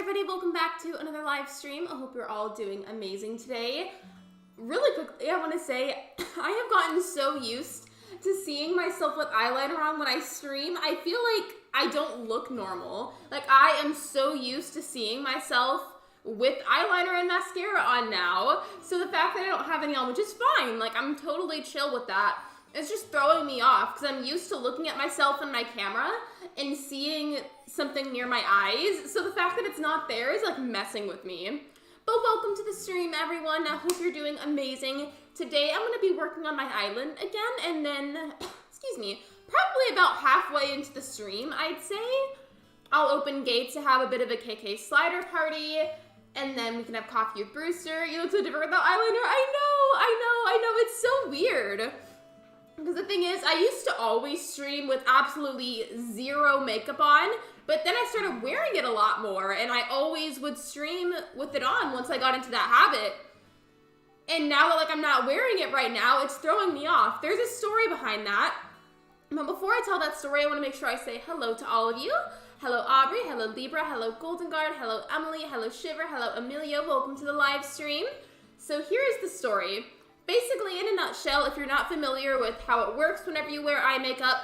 everybody, welcome back to another live stream. I hope you're all doing amazing today. Really quickly, I want to say, I have gotten so used to seeing myself with eyeliner on when I stream. I feel like I don't look normal. Like, I am so used to seeing myself with eyeliner and mascara on now. So the fact that I don't have any on, which is fine, like, I'm totally chill with that. It's just throwing me off because I'm used to looking at myself in my camera and seeing something near my eyes. So the fact that it's not there is like messing with me. But welcome to the stream, everyone. I hope you're doing amazing. Today I'm going to be working on my island again, and then, excuse me, probably about halfway into the stream, I'd say, I'll open gates to have a bit of a KK slider party, and then we can have coffee with Brewster. You look so different without eyeliner. I know, it's so weird. Because the thing is, I used to always stream with absolutely zero makeup on, but then I started wearing it a lot more, and I always would stream with it on once I got into that habit. And now that like I'm not wearing it right now, it's throwing me off. There's a story behind that. But before I tell that story, I want to make sure I say hello to all of you. Hello Aubrey, hello Libra, hello Golden Guard, hello Emily, hello Shiver, hello Amelia, welcome to the live stream. So here is the story. Basically, in a nutshell, if you're not familiar with how it works whenever you wear eye makeup,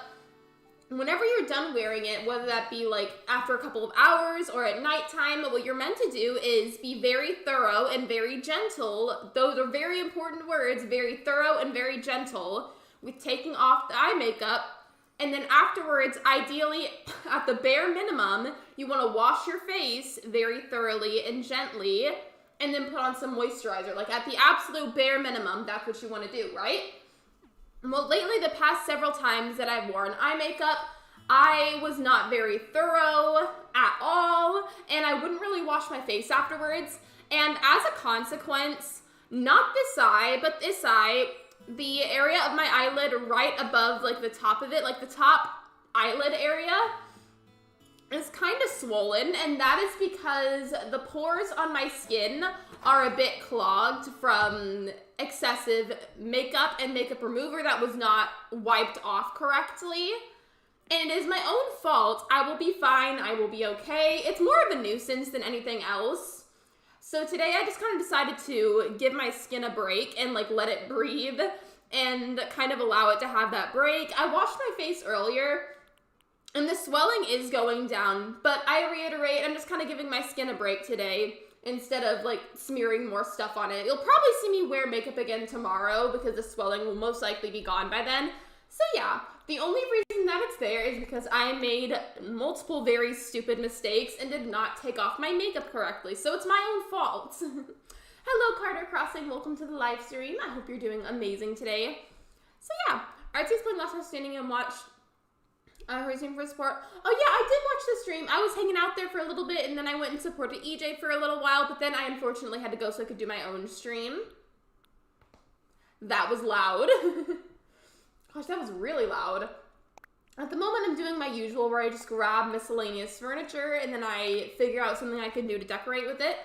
whenever you're done wearing it, whether that be like after a couple of hours or at nighttime, what you're meant to do is be very thorough and very gentle. Those are very important words, very thorough and very gentle with taking off the eye makeup. And then afterwards, ideally, at the bare minimum, you want to wash your face very thoroughly and gently, and then put on some moisturizer. Like at the absolute bare minimum, that's what you want to do, right? Well, lately, the past several times that I've worn eye makeup, I was not very thorough at all, and I wouldn't really wash my face afterwards. And as a consequence, not this eye, but this eye, the area of my eyelid right above like the top of it, like the top eyelid area, is kind of swollen, and that is because the pores on my skin are a bit clogged from excessive makeup and makeup remover that was not wiped off correctly. And it is my own fault. I will be fine. I will be okay. It's more of a nuisance than anything else. So today I just kind of decided to give my skin a break and like let it breathe and kind of allow it to have that break. I washed my face earlier, and the swelling is going down, but I reiterate, I'm just kind of giving my skin a break today instead of like smearing more stuff on it. You'll probably see me wear makeup again tomorrow because the swelling will most likely be gone by then. So yeah, the only reason that it's there is because I made multiple very stupid mistakes and did not take off my makeup correctly, so it's my own fault. Hello Carter Crossing, welcome to the live stream. I hope you're doing amazing today. So yeah, Artie's playing Last House Standing and watched Hurricane for support. Oh yeah, I did watch the stream. I was hanging out there for a little bit, and then I went and supported EJ for a little while, but then I unfortunately had to go so I could do my own stream. That was loud. Gosh, that was really loud. At the moment, I'm doing my usual where I just grab miscellaneous furniture, and then I figure out something I can do to decorate with it.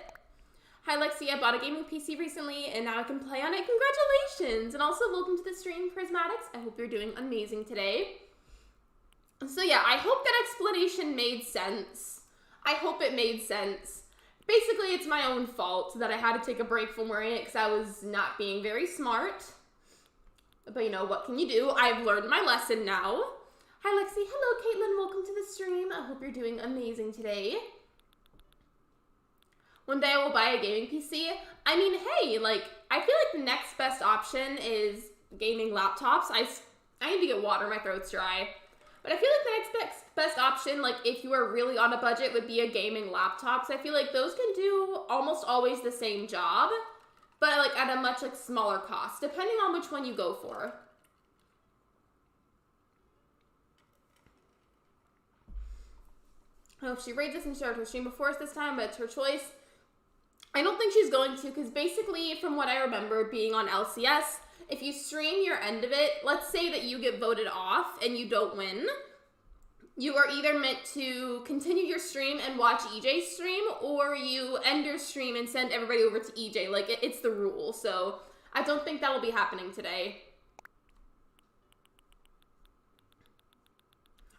Hi Lexi, I bought a gaming PC recently, and now I can play on it. Congratulations! And also, welcome to the stream, Prismatics. I hope you're doing amazing today. So yeah, I hope that explanation made sense. I hope it made sense. Basically, it's my own fault that I had to take a break from wearing it because I was not being very smart. But you know, what can you do? I've learned my lesson now. Hi Lexi, hello Caitlin, welcome to the stream. I hope you're doing amazing today. One day I will buy a gaming PC. I mean, hey, like, I feel like the next best option is gaming laptops. I need to get water, my throat's dry. But I feel like the next best option, like if you are really on a budget, would be a gaming laptop. So I feel like those can do almost always the same job, but like at a much like smaller cost, depending on which one you go for. I hope she rates this and shared her stream before us this time, but it's her choice. I don't think she's going to, because basically from what I remember being on LCS, if you stream your end of it, let's say that you get voted off and you don't win, you are either meant to continue your stream and watch EJ's stream, or you end your stream and send everybody over to EJ. Like, it's the rule, so I don't think that'll be happening today.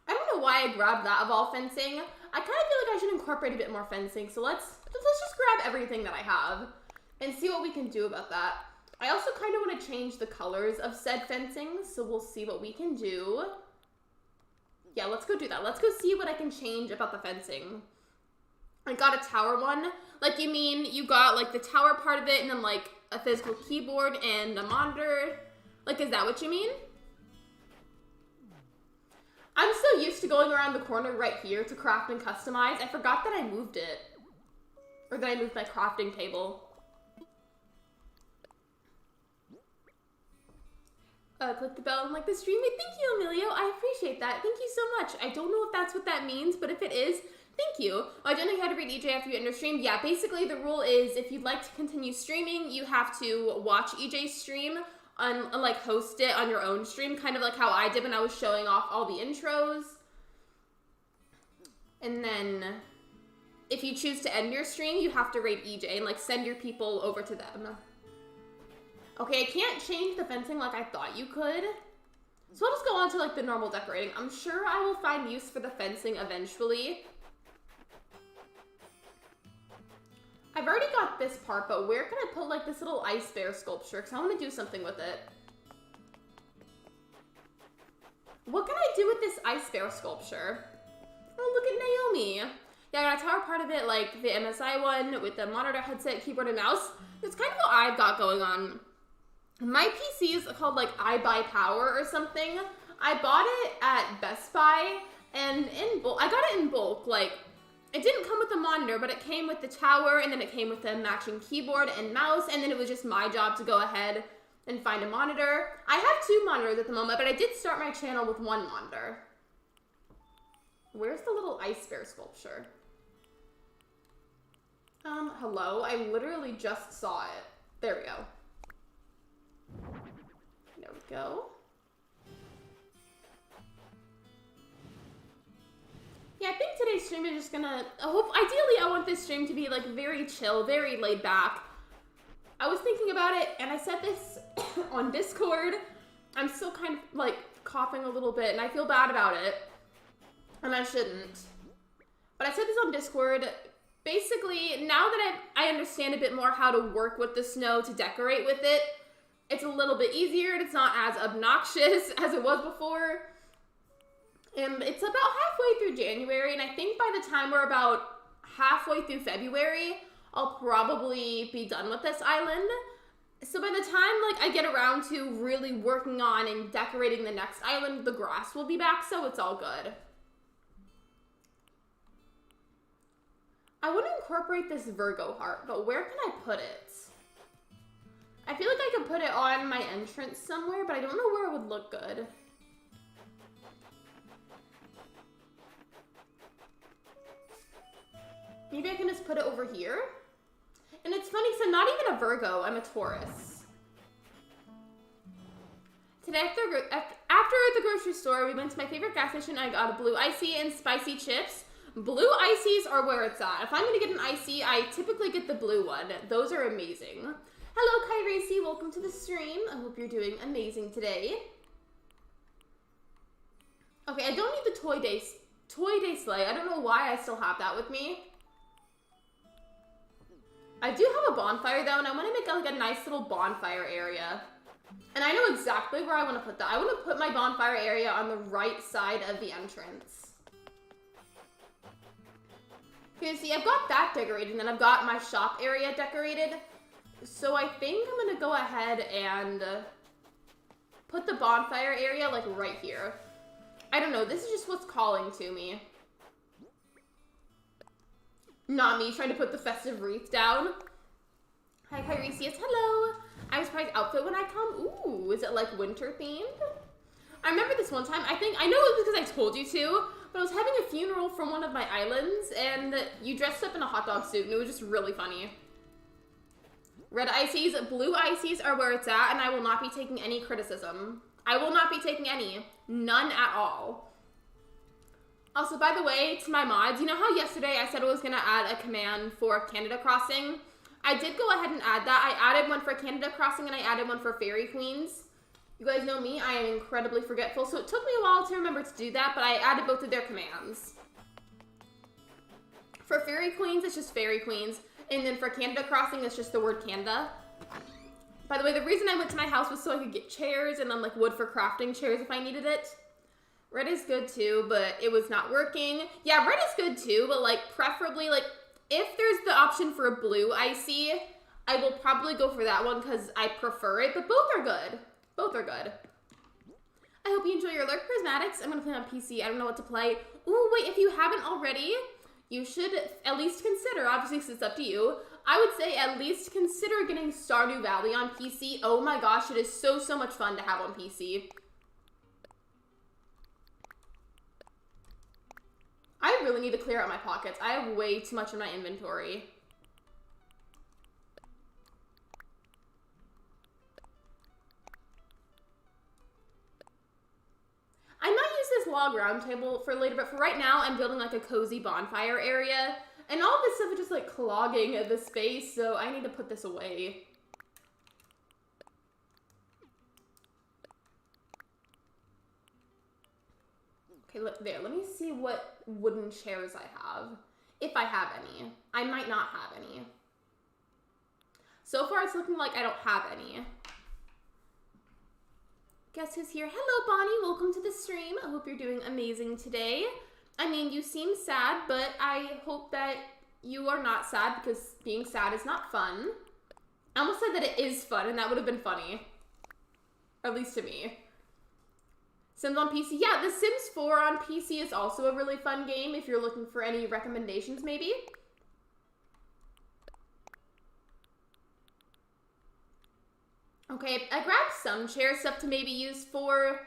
I don't know why I grabbed that of all fencing. I kind of feel like I should incorporate a bit more fencing. So let's just grab everything that I have and see what we can do about that. I also kind of want to change the colors of said fencing, so we'll see what we can do. Yeah, let's go do that. Let's go see what I can change about the fencing. I got a tower one. Like, you mean you got, like, the tower part of it and then, like, a physical keyboard and a monitor? Like, is that what you mean? I'm so used to going around the corner right here to craft and customize. I forgot that I moved it. Or that I moved my crafting table. Click the bell and like the stream. Thank you, Emilio. I appreciate that. Thank you so much. I don't know if that's what that means, but if it is, thank you. I don't know how to read EJ after you end your stream. Yeah, basically the rule is if you'd like to continue streaming, you have to watch EJ's stream and like host it on your own stream, kind of like how I did when I was showing off all the intros. And then if you choose to end your stream, you have to rate EJ and like send your people over to them. Okay, I can't change the fencing like I thought you could. So I'll just go on to like the normal decorating. I'm sure I will find use for the fencing eventually. I've already got this part, but where can I put like this little ice bear sculpture? Because I want to do something with it. What can I do with this ice bear sculpture? Oh, look at Naomi. Yeah, I got a tower part of it, like the MSI one with the monitor, headset, keyboard, and mouse. That's kind of what I've got going on. My PC is called like I Buy Power or something. I bought it at Best Buy and in bulk. I got it in bulk. Like, it didn't come with a monitor, but it came with the tower and then it came with a matching keyboard and mouse, and then it was just my job to go ahead and find a monitor. I have 2 monitors at the moment, but I did start my channel with 1 monitor. Where's the little ice bear sculpture? Hello? I literally just saw it. There we go. There we go. Yeah, I think today's stream is just gonna, ideally I want this stream to be like very chill, very laid back. I was thinking about it and I said this on Discord. I'm still kind of like coughing a little bit and I feel bad about it. And I shouldn't. But I said this on Discord. Basically, now that I understand a bit more how to work with the snow to decorate with it, it's a little bit easier and it's not as obnoxious as it was before. And it's about halfway through January, and I think by the time we're about halfway through February, I'll probably be done with this island. So by the time like I get around to really working on and decorating the next island, the grass will be back, so it's all good. I want to incorporate this Virgo heart, but where can I put it? I feel like I could put it on my entrance somewhere, but I don't know where it would look good. Maybe I can just put it over here. And it's funny because I'm not even a Virgo, I'm a Taurus. Today after the grocery store, we went to my favorite gas station. I got a blue icy and spicy chips. Blue ices are where it's at. If I'm gonna get an icy, I typically get the blue one. Those are amazing. Hello, Kai Racy. Welcome to the stream. I hope you're doing amazing today. Okay, I don't need the Toy Day sleigh. I don't know why I still have that with me. I do have a bonfire though, and I want to make like a nice little bonfire area. And I know exactly where I want to put that. I want to put my bonfire area on the right side of the entrance. Okay, see, I've got that decorated, and then I've got my shop area decorated. So I think I'm going to go ahead and put the bonfire area like right here. I don't know, this is just what's calling to me. Not me trying to put the festive wreath down. Hi, Kyresius. Hello. I was surprised outfit when I come. Ooh, is it like winter themed? I remember this one time. I know it was because I told you to, but I was having a funeral from one of my islands, and you dressed up in a hot dog suit, and it was just really funny. Red ices, blue ices are where it's at, and I will not be taking any criticism. I will not be taking any. None at all. Also, by the way, to my mods, you know how yesterday I said I was going to add a command for Canada Crossing? I did go ahead and add that. I added one for Canada Crossing and I added one for Fairy Queens. You guys know me, I am incredibly forgetful, so it took me a while to remember to do that, but I added both of their commands. For Fairy Queens, it's just Fairy Queens. And then for Canada Crossing, it's just the word Canada. By the way, the reason I went to my house was so I could get chairs and then like wood for crafting chairs if I needed it. Red is good too, but it was not working. Yeah, red is good too, but like preferably like if there's the option for a blue icy, I will probably go for that one because I prefer it, but both are good. Both are good. I hope you enjoy your Lurk Prismatics. I'm gonna play on PC. I don't know what to play. Ooh, wait, if you haven't already, you should at least consider, obviously since it's up to you, I would say at least consider getting Stardew Valley on PC. Oh my gosh, it is so much fun to have on PC. I really need to clear out my pockets. I have way too much in my inventory. I might use this log round table for later, but for right now, I'm building like a cozy bonfire area. And all this stuff is just like clogging the space, so I need to put this away. Okay, look there. Let me see what wooden chairs I have. If I have any. I might not have any. So far, it's looking like I don't have any. Guess who's here? Hello, Bonnie. Welcome to the stream. I hope you're doing amazing today. I mean, you seem sad, but I hope that you are not sad because being sad is not fun. I almost said that it is fun, and that would have been funny. At least to me. Sims on PC. Yeah, The Sims 4 on PC is also a really fun game if you're looking for any recommendations, maybe. Okay, I grabbed some chair stuff to maybe use for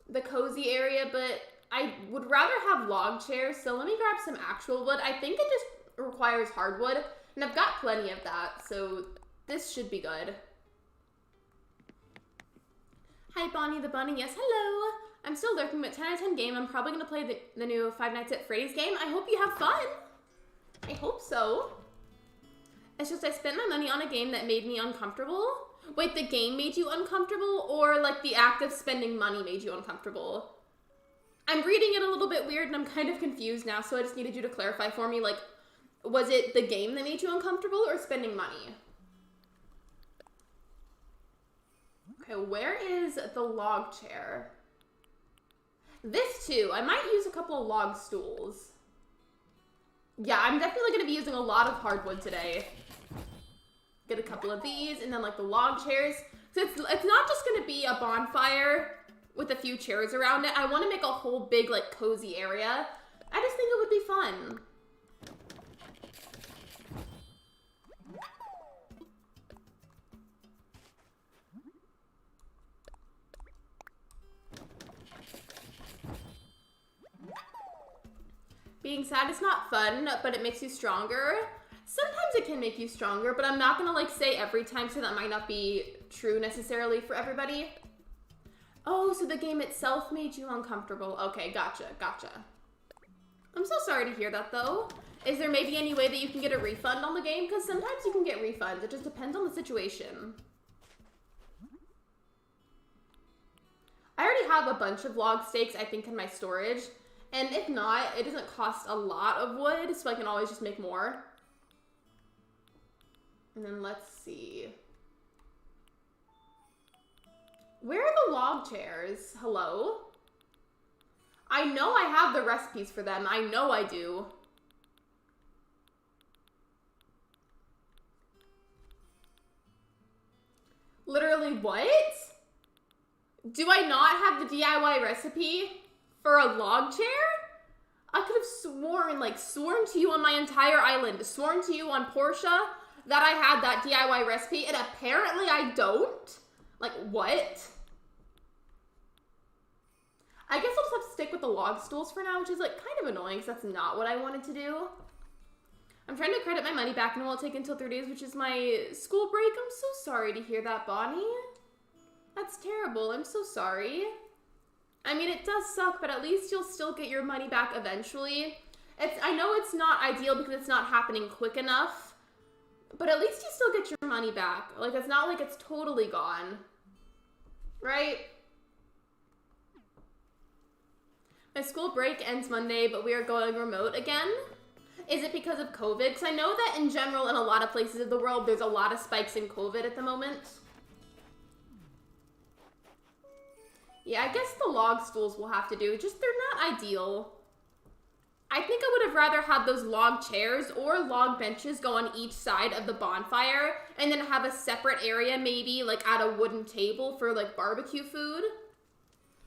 the cozy area, but I would rather have log chairs, so let me grab some actual wood. I think it just requires hardwood, and I've got plenty of that, so this should be good. Hi, Bonnie the Bunny. Yes, hello. I'm still lurking, but 10 out of 10 game. I'm probably going to play the new Five Nights at Freddy's game. I hope you have fun. I hope so. It's just I spent my money on a game that made me uncomfortable. Wait, the game made you uncomfortable, or like the act of spending money made you uncomfortable? I'm reading it a little bit weird, and I'm kind of confused now, so I just needed you to clarify for me, like, was it the game that made you uncomfortable, or spending money? Okay, where is the log chair? This too. I might use a couple of log stools. Yeah, I'm definitely going to be using a lot of hardwood today. Get a couple of these, and then like the log chairs. So it's not just going to be a bonfire with a few chairs around it. I want to make a whole big like cozy area. I just think it would be fun. Being sad is not fun, but it makes you stronger. Sometimes it can make you stronger, but I'm not gonna like say every time, so that might not be true necessarily for everybody. Oh, so the game itself made you uncomfortable. Okay, gotcha. I'm so sorry to hear that though. Is there maybe any way that you can get a refund on the game? Because sometimes you can get refunds. It just depends on the situation. I already have a bunch of log stakes, I think, in my storage. And if not, it doesn't cost a lot of wood, so I can always just make more. And then let's see. Where are the log chairs? Hello? I know I have the recipes for them. I know I do. Literally what? Do I not have the DIY recipe for a log chair? I could have sworn to you on my entire island, sworn to you on Portia that I had that DIY recipe, and apparently I don't? Like, what? I guess I'll just have to stick with the log stools for now, which is like kind of annoying because that's not what I wanted to do. I'm trying to credit my money back and it will take until 3 days, which is my school break. I'm so sorry to hear that, Bonnie. That's terrible. I'm so sorry. I mean, it does suck, but at least you'll still get your money back eventually. I know it's not ideal because it's not happening quick enough, but at least you still get your money back. Like, it's not like it's totally gone. Right? My school break ends Monday, but we are going remote again. Is it because of COVID? Because I know that in general, in a lot of places of the world, there's a lot of spikes in COVID at the moment. Yeah, I guess the log stools will have to do. Just, they're not ideal. I think I would have rather had those log chairs or log benches go on each side of the bonfire and then have a separate area maybe like at a wooden table for like barbecue food.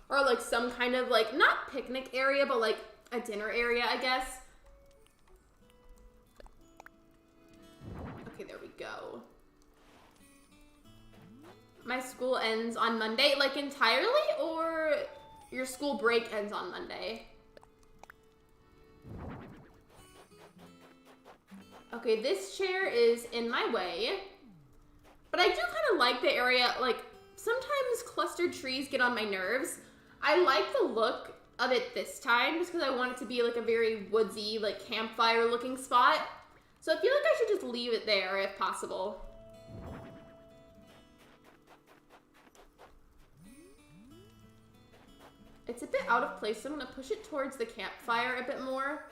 Or like some kind of like, not picnic area, but like a dinner area, I guess. Okay, there we go. My school ends on Monday, like entirely, or your school break ends on Monday? Okay, this chair is in my way, but I do kind of like the area, like sometimes clustered trees get on my nerves. I like the look of it this time just because I want it to be like a very woodsy, like campfire looking spot. So I feel like I should just leave it there if possible. It's a bit out of place, so I'm gonna push it towards the campfire a bit more.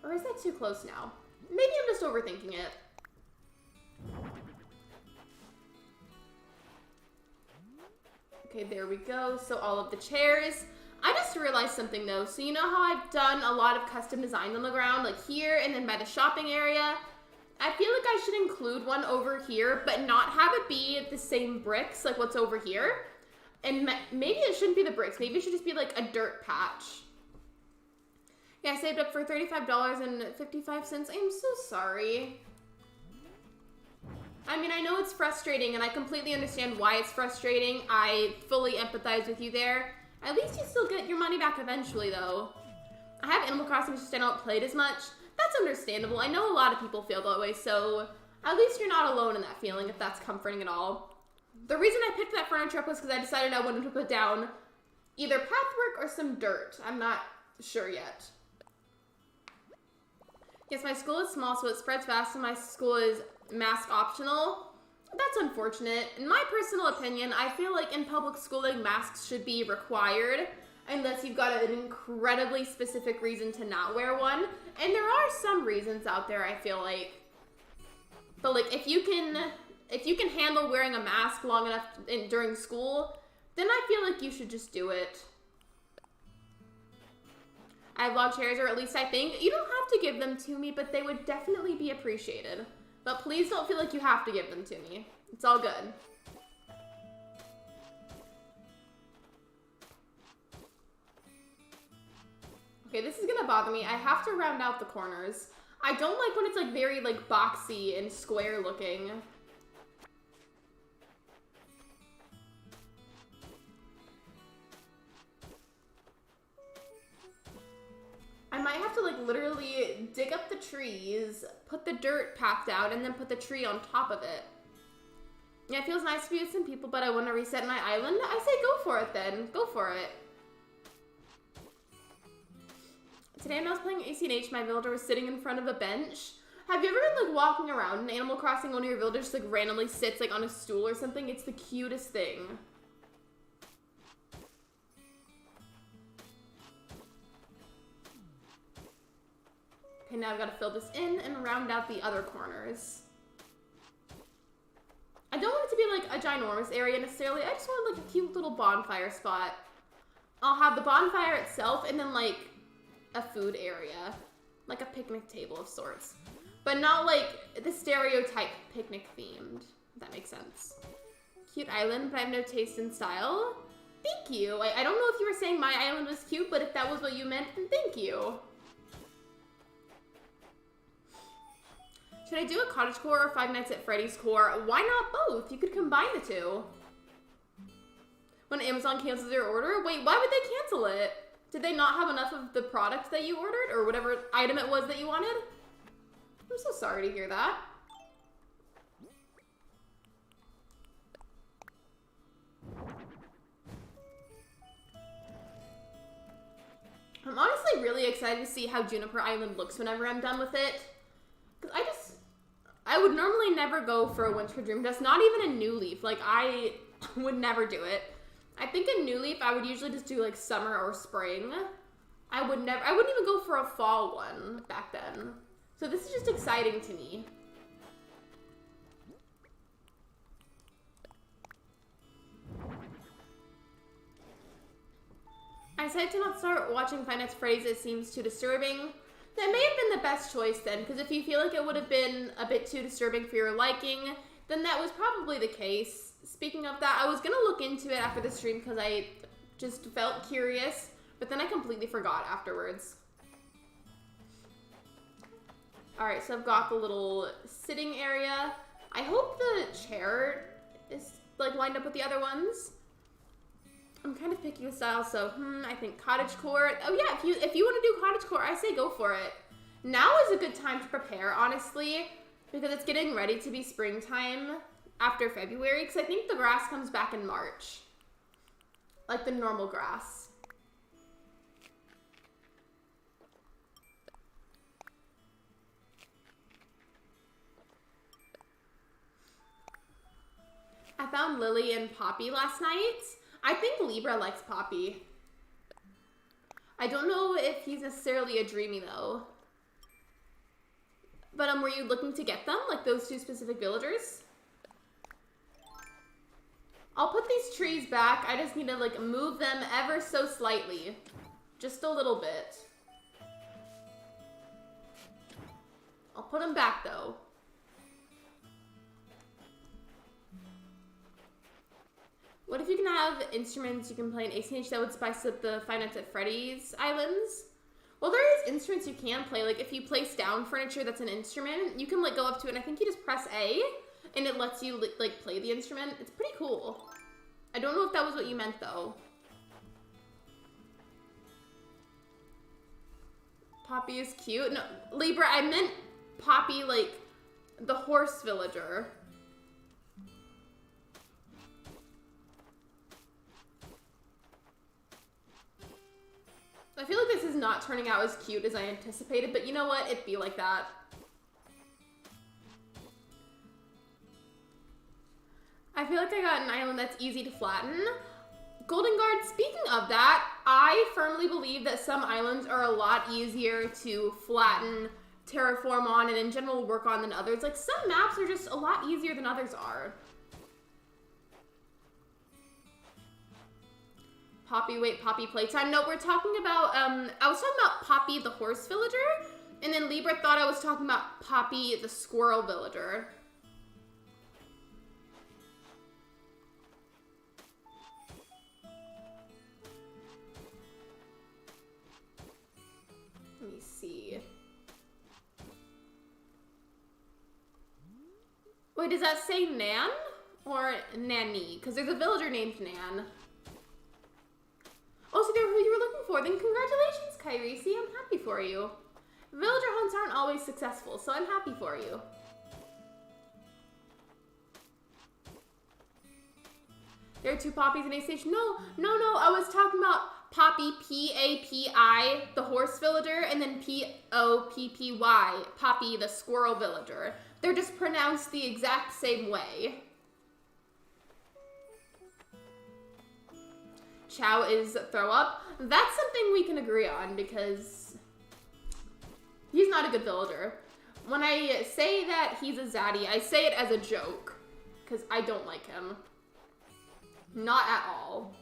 Or is that too close now? Maybe I'm just overthinking it. Okay, there we go. So all of the chairs. I just realized something though. So you know how I've done a lot of custom designs on the ground, like here and then by the shopping area? I feel like I should include one over here, but not have it be the same bricks like what's over here. And maybe it shouldn't be the bricks. Maybe it should just be like a dirt patch. Yeah, I saved up for $35.55. I'm so sorry. I mean, I know it's frustrating, and I completely understand why it's frustrating. I fully empathize with you there. At least you still get your money back eventually, though. I have Animal Crossing, it's just I don't play it as much. That's understandable. I know a lot of people feel that way, so at least you're not alone in that feeling, if that's comforting at all. The reason I picked that furniture up was because I decided I wanted to put down either pathwork or some dirt. I'm not sure yet. Yes, my school is small, so it spreads fast, and my school is mask optional. That's unfortunate. In my personal opinion, I feel like in public schooling, masks should be required unless you've got an incredibly specific reason to not wear one. And there are some reasons out there, I feel like. But like, if you can handle wearing a mask long enough during school, then I feel like you should just do it. I have log chairs, or at least I think. You don't have to give them to me, but they would definitely be appreciated. But please don't feel like you have to give them to me. It's all good. Okay, this is gonna bother me. I have to round out the corners. I don't like when it's like very like boxy and square looking. I might have to like literally dig up the trees, put the dirt path down, and then put the tree on top of it. Yeah, it feels nice to be with some people, but I want to reset my island. I say go for it then. Go for it. Today when I was playing ACNH, my villager was sitting in front of a bench. Have you ever been like walking around in Animal Crossing, one of your villagers just like randomly sits like on a stool or something? It's the cutest thing. Okay, now I've got to fill this in and round out the other corners. I don't want it to be like a ginormous area necessarily. I just want like a cute little bonfire spot. I'll have the bonfire itself and then like a food area. Like a picnic table of sorts. But not like the stereotype picnic themed. If that makes sense. Cute island, but I have no taste in style. Thank you. I don't know if you were saying my island was cute, but if that was what you meant, then thank you. Should I do a cottagecore or Five Nights at Freddy's core? Why not both? You could combine the two. When Amazon cancels your order? Wait, why would they cancel it? Did they not have enough of the product that you ordered? Or whatever item it was that you wanted? I'm so sorry to hear that. I'm honestly really excited to see how Juniper Island looks whenever I'm done with it. Because I would normally never go for a Winter Dream Dust, not even a New Leaf. Like, I would never do it. I think a New Leaf, I would usually just do, like, summer or spring. I wouldn't even go for a fall one back then. So this is just exciting to me. I decided to not start watching Five Nights at Freddy's. It seems too disturbing. That may have been the best choice then, because if you feel like it would have been a bit too disturbing for your liking, then that was probably the case. Speaking of that, I was going to look into it after the stream because I just felt curious, but then I completely forgot afterwards. Alright, so I've got the little sitting area. I hope the chair is like lined up with the other ones. I'm kind of picking a style, so I think cottagecore. Oh yeah, if you want to do cottagecore, I say go for it. Now is a good time to prepare, honestly, because it's getting ready to be springtime after February, because I think the grass comes back in March. Like the normal grass. I found Lily and Poppy last night. I think Libra likes Poppy. I don't know if he's necessarily a dreamy though. But were you looking to get them? Like those two specific villagers? I'll put these trees back. I just need to like move them ever so slightly. Just a little bit. I'll put them back though. What if you can have instruments you can play in ACNH that would spice up the Five Nights at Freddy's islands? Well, there is instruments you can play. Like, if you place down furniture that's an instrument, you can, like, go up to it, and I think you just press A, and it lets you, like, play the instrument. It's pretty cool. I don't know if that was what you meant, though. Poppy is cute. No, Libra, I meant Poppy, like, the horse villager. I feel like this is not turning out as cute as I anticipated, but you know what? It'd be like that. I feel like I got an island that's easy to flatten. Golden Guard, speaking of that, I firmly believe that some islands are a lot easier to flatten, terraform on, and in general work on than others. Like, some maps are just a lot easier than others are. Poppy, wait, Poppy playtime. No, we're talking about, I was talking about Poppy the horse villager, and then Libra thought I was talking about Poppy the squirrel villager. Let me see. Wait, does that say Nan or Nanny? Because there's a villager named Nan. Oh, so they're who you were looking for. Then congratulations, Kairisi. I'm happy for you. Villager hunts aren't always successful, so I'm happy for you. There are two Poppies in ACNH. No. I was talking about Poppy, P-A-P-I, the horse villager, and then P-O-P-P-Y, Poppy, the squirrel villager. They're just pronounced the exact same way. Chow is throw up. That's something we can agree on because he's not a good villager. When I say that he's a zaddy, I say it as a joke because I don't like him. Not at all.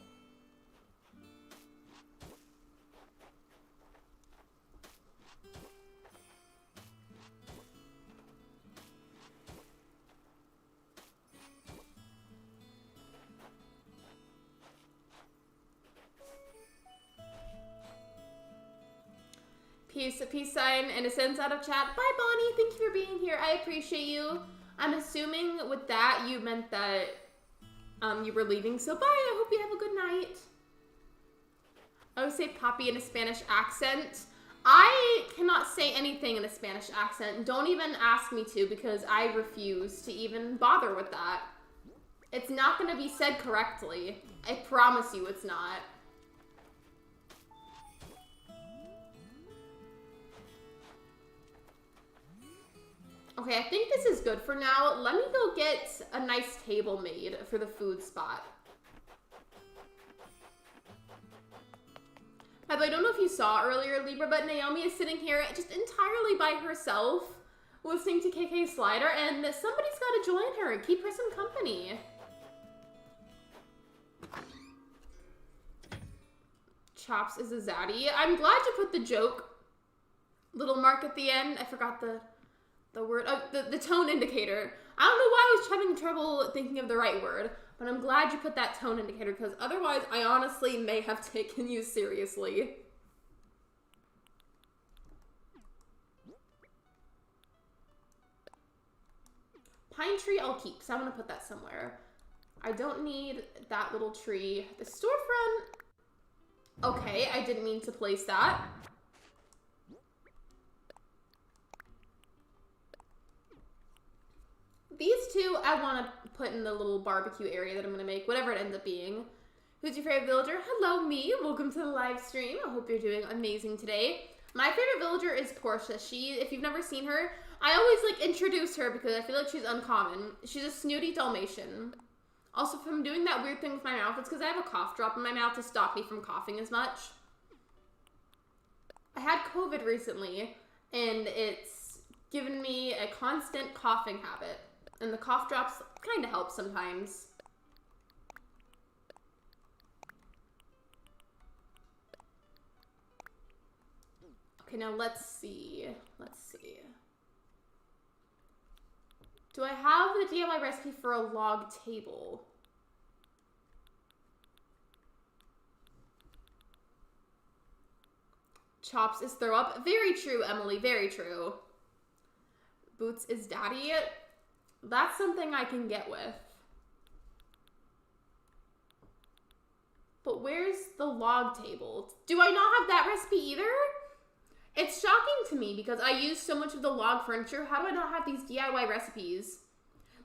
Peace sign and a sense out of chat. Bye, Bonnie. Thank you for being here. I appreciate you. I'm assuming with that you meant that you were leaving. So bye. I hope you have a good night. I would say Poppy in a Spanish accent. I cannot say anything in a Spanish accent. Don't even ask me to because I refuse to even bother with that. It's not going to be said correctly. I promise you it's not. Okay, I think this is good for now. Let me go get a nice table made for the food spot. By the way, I don't know if if you saw earlier, Libra, but Naomi is sitting here just entirely by herself listening to KK Slider, and somebody's got to join her and keep her some company. Chops is a zaddy. I'm glad you put the joke little mark at the end. I forgot the word. Oh, the tone indicator. I don't know why I was having trouble thinking of the right word, but I'm glad you put that tone indicator, because otherwise I honestly may have taken you seriously. Pine tree I'll keep, so I'm going to put that somewhere. I don't need that little tree. The storefront. Okay, I didn't mean to place that. These two I want to put in the little barbecue area that I'm going to make, whatever it ends up being. Who's your favorite villager? Hello, me. Welcome to the live stream. I hope you're doing amazing today. My favorite villager is Portia. If you've never seen her, I always like introduce her because I feel like she's uncommon. She's a snooty Dalmatian. Also, if I'm doing that weird thing with my mouth, it's because I have a cough drop in my mouth to stop me from coughing as much. I had COVID recently, and it's given me a constant coughing habit. And the cough drops kind of help sometimes. Okay, now let's see. Do I have the DIY recipe for a log table? Chops is throw up. Very true, Emily. Very true. Boots is daddy. That's something I can get with. But where's the log table? Do I not have that recipe either? It's shocking to me because I use so much of the log furniture. How do I not have these DIY recipes?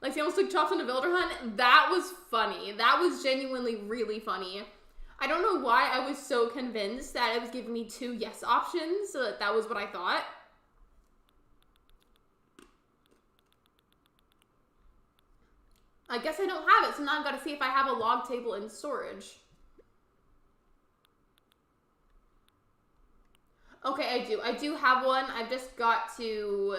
Like, they almost took Chops on a villager hunt. That was funny. That was genuinely really funny. I don't know why I was so convinced that it was giving me 2 yes options, so that was what I thought. I guess I don't have it, so now I've got to see if I have a log table in storage. Okay, I do. I do have one. I've just got to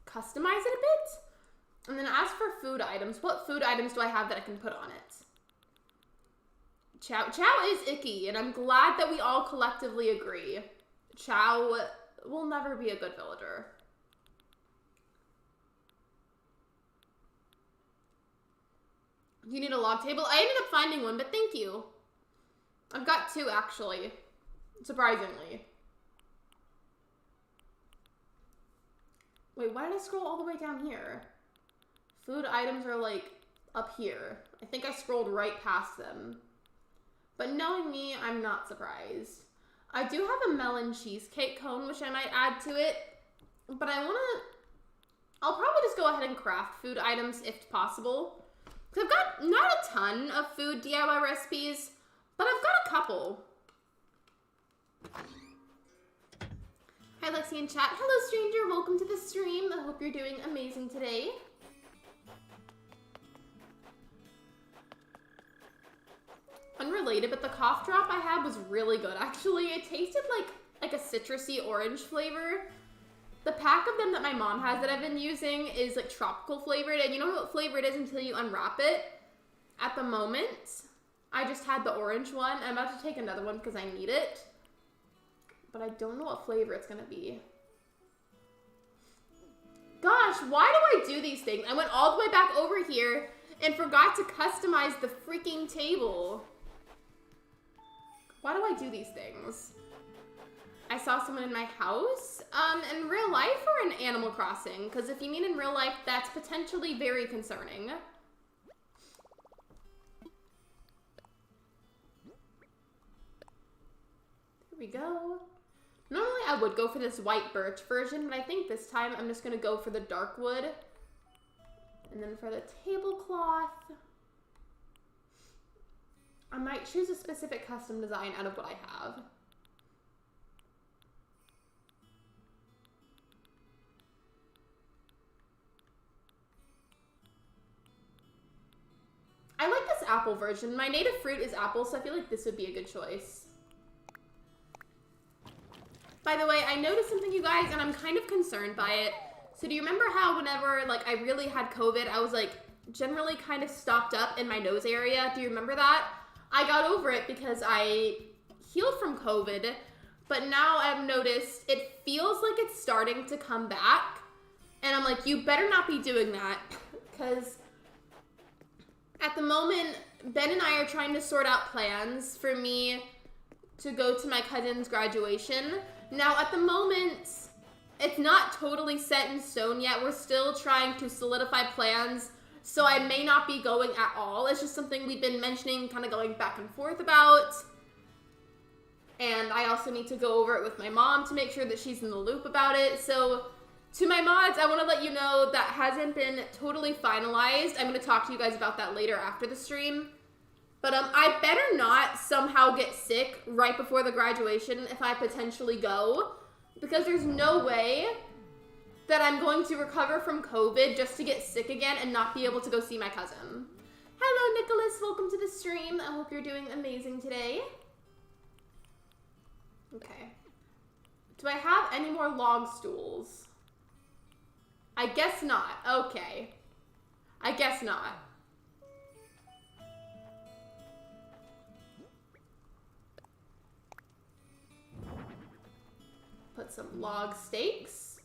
customize it a bit. And then as for food items, what food items do I have that I can put on it? Chow is icky, and I'm glad that we all collectively agree. Chow will never be a good villager. You need a log table? I ended up finding one, but thank you. I've got 2, actually. Surprisingly. Wait, why did I scroll all the way down here? Food items are, like, up here. I think I scrolled right past them. But knowing me, I'm not surprised. I do have a melon cheesecake cone, which I might add to it. But I'll probably just go ahead and craft food items if possible. Because I've got not a ton of food DIY recipes, but I've got a couple. Hi, Lexi in chat. Hello, stranger. Welcome to the stream. I hope you're doing amazing today. Unrelated, but the cough drop I had was really good, actually. It tasted like a citrusy orange flavor. The pack of them that my mom has that I've been using is like tropical flavored, and you don't know what flavor it is until you unwrap it. At the moment, I just had the orange one. I'm about to take another one because I need it. But I don't know what flavor it's gonna be. Gosh, why do I do these things? I went all the way back over here and forgot to customize the freaking table. Why do I do these things? I saw someone in my house, in real life or in Animal Crossing? Because if you mean in real life, that's potentially very concerning. Here we go. Normally I would go for this white birch version, but I think this time I'm just going to go for the dark wood. And then for the tablecloth, I might choose a specific custom design out of what I have. I like this apple version. My native fruit is apple, so I feel like this would be a good choice. By the way, I noticed something, you guys, and I'm kind of concerned by it. So do you remember how whenever, like, I really had COVID, I was, like, generally kind of stopped up in my nose area? Do you remember that? I got over it because I healed from COVID, but now I've noticed it feels like it's starting to come back. And I'm like, you better not be doing that, because at the moment, Ben and I are trying to sort out plans for me to go to my cousin's graduation. Now, at the moment, it's not totally set in stone yet. We're still trying to solidify plans, so I may not be going at all. It's just something we've been mentioning, kind of going back and forth about. And I also need to go over it with my mom to make sure that she's in the loop about it. So, to my mods, I want to let you know that hasn't been totally finalized. I'm going to talk to you guys about that later after the stream. But I better not somehow get sick right before the graduation if I potentially go, because there's no way that I'm going to recover from COVID just to get sick again and not be able to go see my cousin. Hello, Nicholas. Welcome to the stream. I hope you're doing amazing today. Okay. Do I have any more log stools? I guess not. Okay. I guess not. Put some log stakes.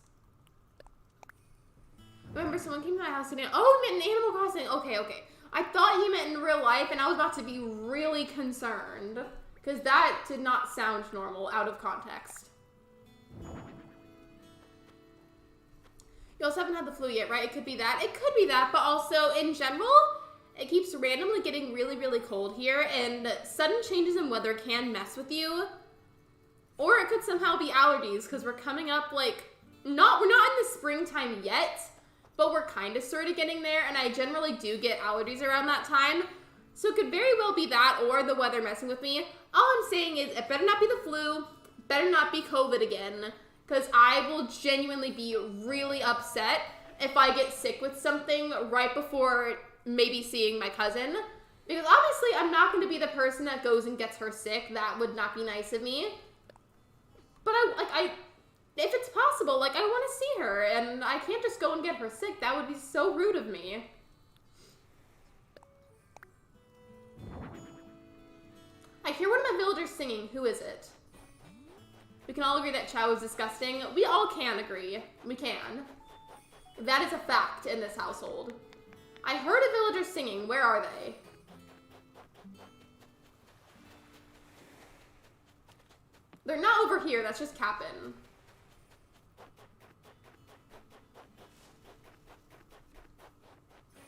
Remember, someone came to my house today. Oh, you meant in Animal Crossing. Okay, okay. I thought you meant in real life, and I was about to be really concerned, because that did not sound normal out of context. You also haven't had the flu yet, right? It could be that. It could be that, but also, in general, it keeps randomly getting really, really cold here, and sudden changes in weather can mess with you. Or it could somehow be allergies, because we're coming up, like, we're not in the springtime yet, but we're kind of sort of getting there, and I generally do get allergies around that time. So it could very well be that, or the weather messing with me. All I'm saying is, it better not be the flu, better not be COVID again, because I will genuinely be really upset if I get sick with something right before maybe seeing my cousin. Because obviously, I'm not going to be the person that goes and gets her sick. That would not be nice of me. But if it's possible, I want to see her, and I can't just go and get her sick. That would be so rude of me. I hear one of my villagers singing. Who is it? We can all agree that Chow is disgusting. We all can agree. We can. That is a fact in this household. I heard a villager singing. Where are they? They're not over here. That's just Cap'n.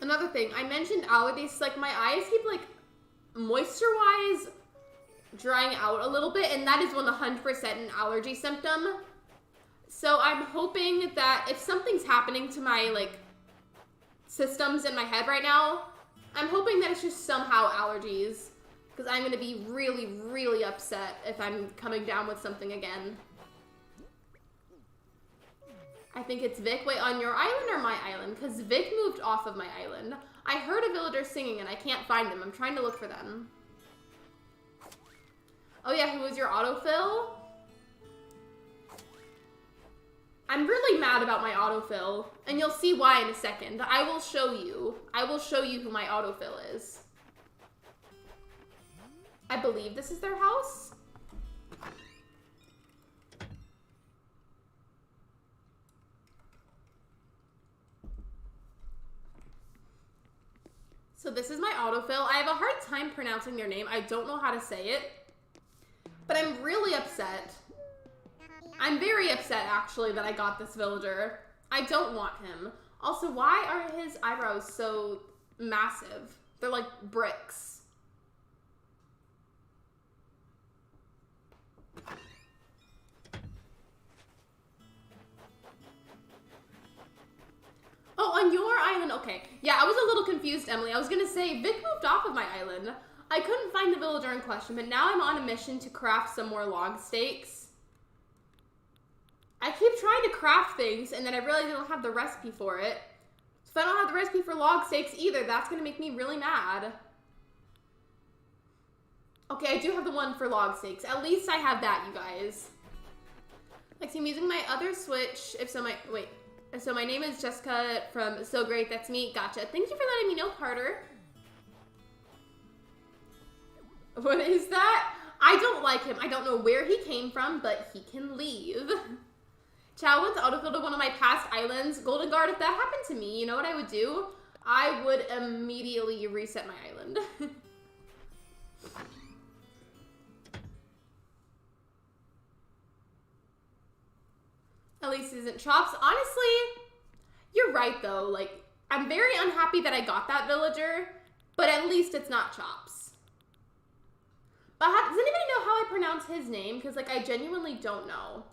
Another thing, I mentioned allergies. My eyes keep, moisture-wise drying out a little bit, and that is 100% an allergy symptom. So I'm hoping that if something's happening to my, systems in my head right now, I'm hoping that it's just somehow allergies. Because I'm going to be really, really upset if I'm coming down with something again. I think it's Vic. Wait, on your island or my island? Because Vic moved off of my island. I heard a villager singing and I can't find them. I'm trying to look for them. Oh yeah, who was your autofill? I'm really mad about my autofill. And you'll see why in a second. I will show you. I will show you who my autofill is. I believe this is their house. So this is my autofill. I have a hard time pronouncing their name. I don't know how to say it. But I'm really upset. I'm very upset, actually, that I got this villager. I don't want him. Also, why are his eyebrows so massive? They're like bricks. Oh, on your island, okay. Yeah, I was a little confused, Emily. I was gonna say, Vic moved off of my island. I couldn't find the villager in question, but now I'm on a mission to craft some more log stakes. I keep trying to craft things, and then I realize I don't have the recipe for it. So if I don't have the recipe for log stakes either, that's gonna make me really mad. Okay, I do have the one for log stakes. At least I have that, you guys. Lexi, I'm using my other Switch. If so, so my name is Jessica from So Great, That's Me. Gotcha. Thank you for letting me know, Carter. What is that? I don't like him. I don't know where he came from, but he can leave. Chow went to autofill to one of my past islands. Golden Guard, if that happened to me, you know what I would do? I would immediately reset my island. At least it isn't Chops. Honestly, you're right though. Like, I'm very unhappy that I got that villager, but at least it's not Chops. But does anybody know how I pronounce his name? Because, like, I genuinely don't know.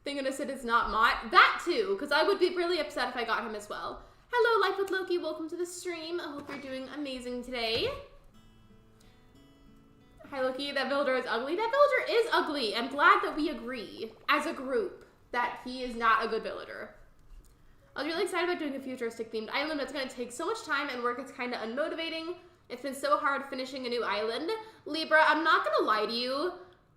Thank goodness it is not Mott. That too, because I would be really upset if I got him as well. Hello, Life with Loki. Welcome to the stream. I hope you're doing amazing today. Hi, Loki. That villager is ugly. That villager is ugly. I'm glad that we agree as a group that he is not a good villager. I was really excited about doing a futuristic themed island. It's going to take so much time and work. It's kind of unmotivating. It's been so hard finishing a new island. Libra, I'm not going to lie to you.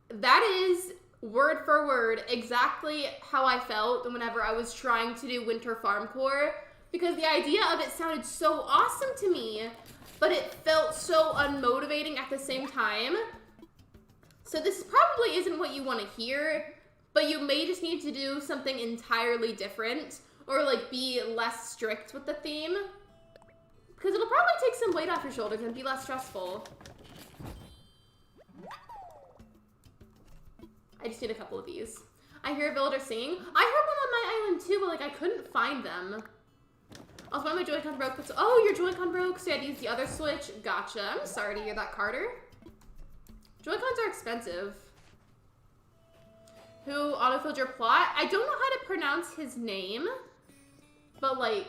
That is word for word exactly how I felt whenever I was trying to do Winter Farm Core, because the idea of it sounded so awesome to me, but it felt so unmotivating at the same time. So this probably isn't what you want to hear, but you may just need to do something entirely different, or like be less strict with the theme, because it'll probably take some weight off your shoulders and be less stressful. I just need a couple of these. I hear a villager singing. I heard one on my island too, but like I couldn't find them. Also, one of my Joy-Con broke. Oh, your Joy-Con broke, so you had to use the other Switch. Gotcha. I'm sorry to hear that, Carter. Joy-Cons are expensive. Who autofilled your plot? I don't know how to pronounce his name, but like,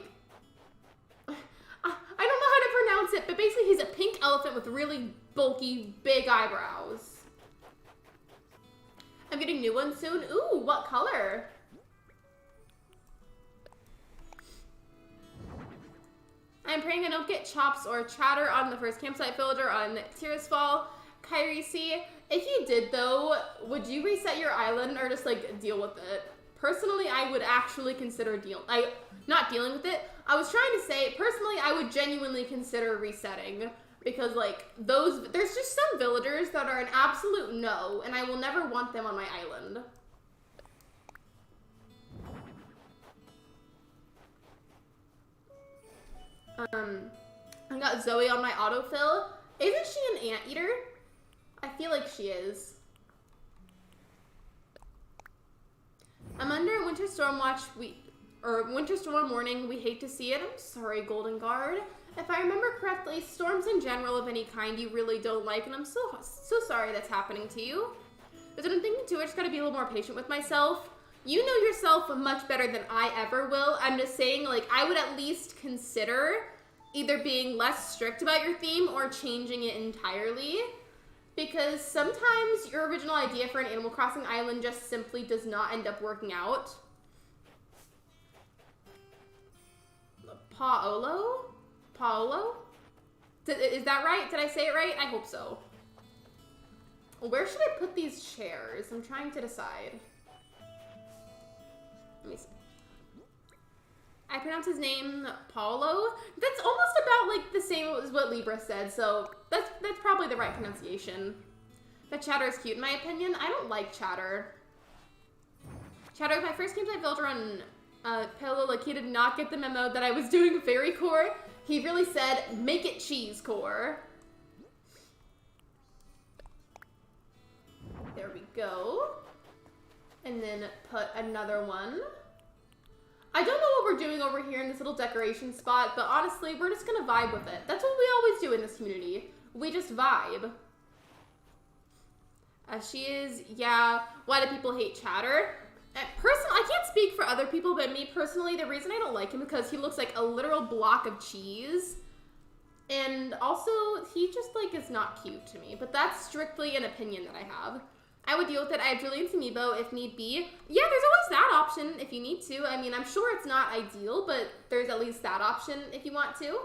I don't know how to pronounce it, but basically he's a pink elephant with really bulky, big eyebrows. I'm getting new ones soon. Ooh, what color? I'm praying I don't get Chops or Chatter on the first campsite villager on Tears Fall. Kairisi, if you did though, would you reset your island or just like deal with it? Personally, I would actually consider not dealing with it. I was trying to say, personally, I would genuinely consider resetting. Because, like, there's just some villagers that are an absolute no, and I will never want them on my island. I got Zoe on my autofill. Isn't she an anteater? I feel like she is. I'm under Winter Storm Watch Winter Storm warning. We hate to see it. I'm sorry, Golden Guard. If I remember correctly, storms in general of any kind you really don't like, and I'm so sorry that's happening to you. But what I'm thinking too, I just gotta be a little more patient with myself. You know yourself much better than I ever will. I'm just saying, like, I would at least consider either being less strict about your theme or changing it entirely. Because sometimes your original idea for an Animal Crossing island just simply does not end up working out. Paolo? Is that right? Did I say it right? I hope so. Where should I put these chairs? I'm trying to decide. Let me see. I pronounce his name Paolo. That's almost about like the same as what Libra said, so that's probably the right pronunciation. But Chatter is cute in my opinion. I don't like Chatter. Chatter is my first campsite villager on Pillow. Like, he did not get the memo that I was doing Fairy Core. He really said, make it Cheese Core. There we go. And then put another one. I don't know what we're doing over here in this little decoration spot, but honestly, we're just gonna vibe with it. That's what we always do in this community. We just vibe. She is, yeah, why do people hate Chatter? Personally, I can't speak for other people, but me personally, the reason I don't like him is because he looks like a literal block of cheese. And also, he just, like, is not cute to me. But that's strictly an opinion that I have. I would deal with it. I have Julian's amiibo if need be. Yeah, there's always that option if you need to. I mean, I'm sure it's not ideal, but there's at least that option if you want to.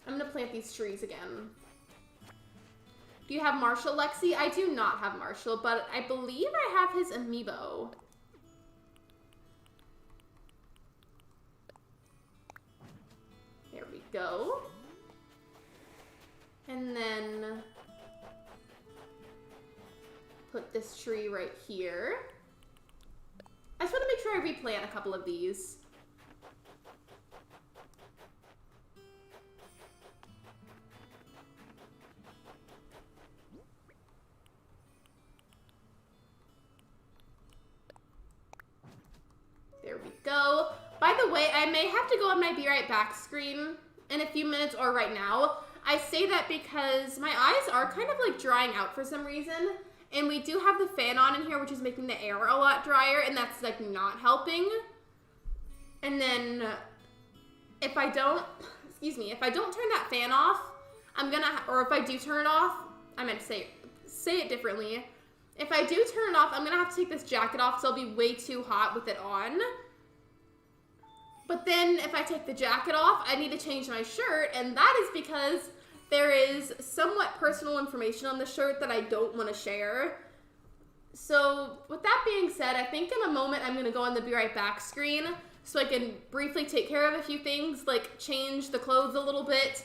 I'm gonna plant these trees again. Do you have Marshall, Lexi? I do not have Marshall, but I believe I have his amiibo. There we go. And then put this tree right here. I just want to make sure I replant a couple of these. There we go. By the way, I may have to go on my Be Right Back screen in a few minutes or right now. I say that because my eyes are kind of like drying out for some reason. And we do have the fan on in here, which is making the air a lot drier, and that's like not helping. And then if I don't, if I don't turn that fan off, or if I do turn it off, I meant to say it differently. If I do turn it off, I'm gonna have to take this jacket off because I'll be way too hot with it on. But then if I take the jacket off, I need to change my shirt, and that is because there is somewhat personal information on the shirt that I don't want to share. So with that being said, I think in a moment I'm going to go on the Be Right Back screen so I can briefly take care of a few things, like change the clothes a little bit,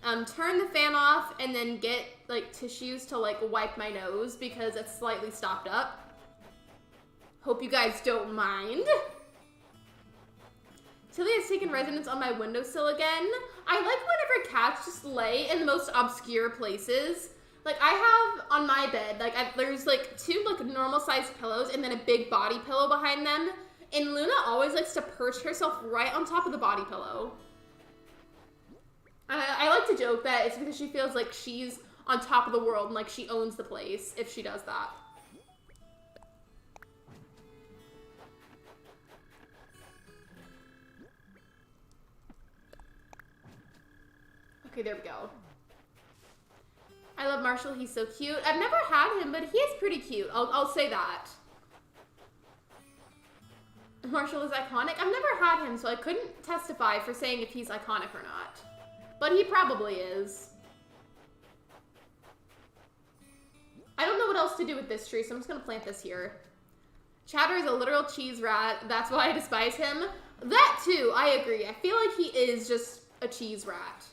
turn the fan off, and then get like tissues to like wipe my nose because it's slightly stopped up. Hope you guys don't mind. Tilly has taken residence on my windowsill again. I like whenever cats just lay in the most obscure places. Like I have on my bed, like there's like two like normal sized pillows and then a big body pillow behind them. And Luna always likes to perch herself right on top of the body pillow. I like to joke that it's because she feels like she's on top of the world and like she owns the place if she does that. Okay, there we go. I love Marshall, he's so cute. I've never had him, but he is pretty cute. I'll say that. Marshall is iconic. I've never had him, so I couldn't testify for saying if he's iconic or not. But he probably is. I don't know what else to do with this tree, so I'm just gonna plant this here. Chatter is a literal cheese rat. That's why I despise him. That too, I agree. I feel like he is just a cheese rat.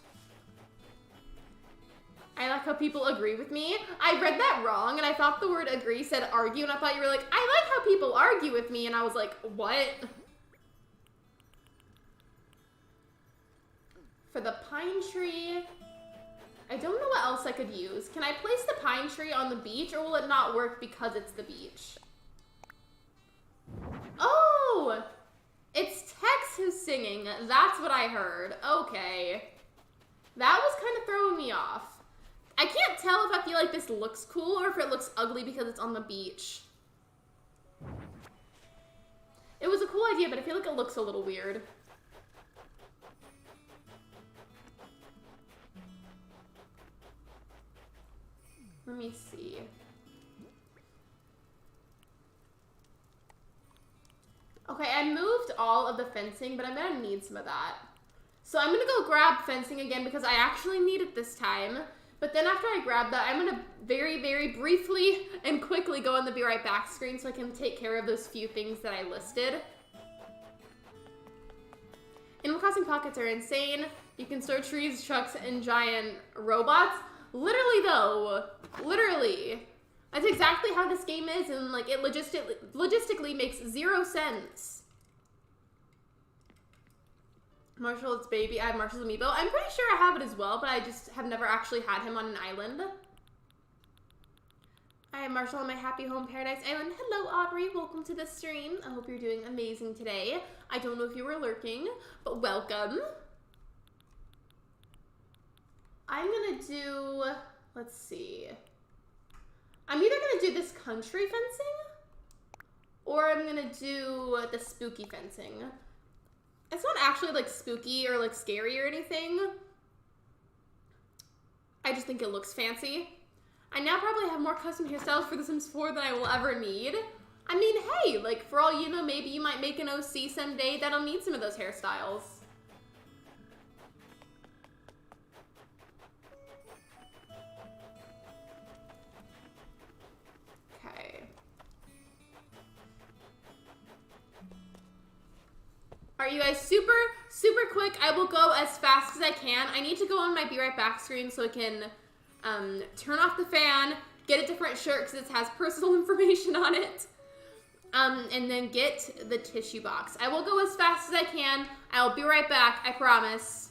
I like how people agree with me. I read that wrong, and I thought the word agree said argue, and I thought you were like, I like how people argue with me, and I was like, what? For the pine tree, I don't know what else I could use. Can I place the pine tree on the beach, or will it not work because it's the beach? Oh! It's Tex who's singing. That's what I heard. Okay. That was kind of throwing me off. I can't tell if I feel like this looks cool or if it looks ugly because it's on the beach. It was a cool idea, but I feel like it looks a little weird. Let me see. Okay, I moved all of the fencing, but I'm gonna need some of that. So I'm gonna go grab fencing again because I actually need it this time. But then after I grab that, I'm gonna very, very briefly and quickly go on the Be Right Back screen so I can take care of those few things that I listed. Animal Crossing pockets are insane. You can store trees, trucks, and giant robots. Literally though, literally. That's exactly how this game is, and like it logistically makes 0 sense. Marshall, it's baby. I have Marshall's amiibo. I'm pretty sure I have it as well, but I just have never actually had him on an island. I have Marshall on my Happy Home Paradise Island. Hello, Aubrey. Welcome to the stream. I hope you're doing amazing today. I don't know if you were lurking, but welcome. I'm gonna do, let's see. I'm either gonna do this country fencing, or I'm gonna do the spooky fencing. It's not actually like spooky or like scary or anything. I just think it looks fancy. I now probably have more custom hairstyles for The Sims 4 than I will ever need. I mean, hey, like for all you know, maybe you might make an OC someday that'll need some of those hairstyles. you guys, super quick. I will go as fast as I can. I need to go on my be right back screen so I can turn off the fan, get a different shirt because it has personal information on it, and then get the tissue box. I will go as fast as I can. I'll be right back, I promise.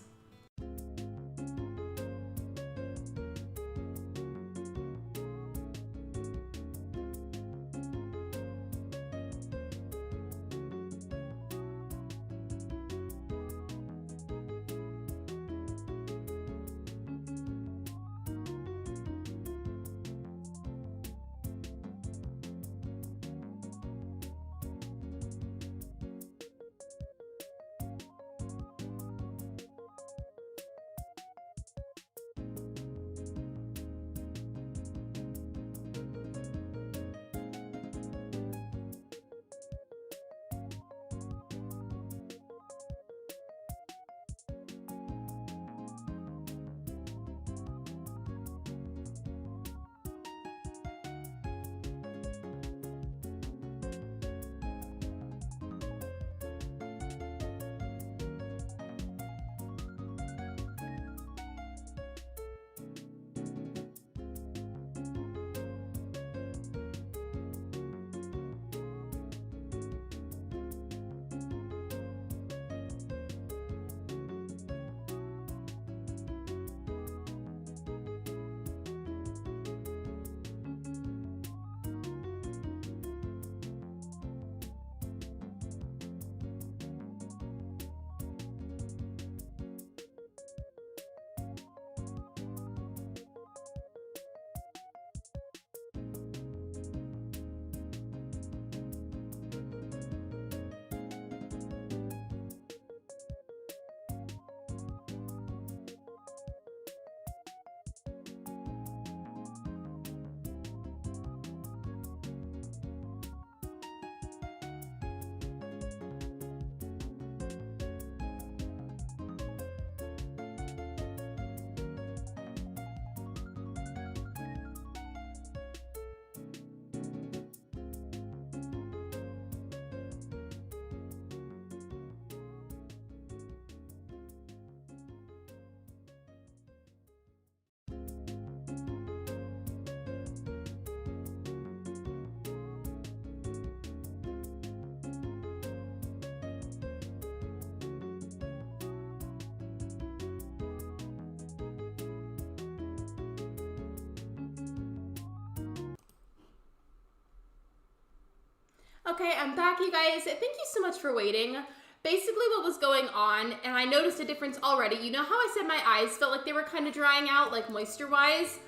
Okay, I'm back, you guys. Thank you so much for waiting. Basically what was going on, and I noticed a difference already. You know how I said my eyes felt like they were kind of drying out, like moisture-wise?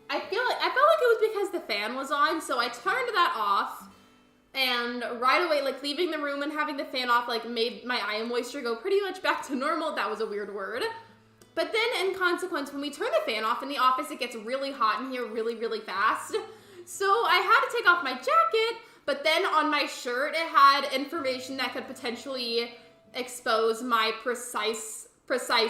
I felt like it was because the fan was on, so I turned that off, and right away, like leaving the room and having the fan off, like made my eye moisture go pretty much back to normal. That was a weird word. But then in consequence, when we turn the fan off in the office, it gets really hot in here really fast. So I had to take off my jacket. But then on my shirt, it had information that could potentially expose my precise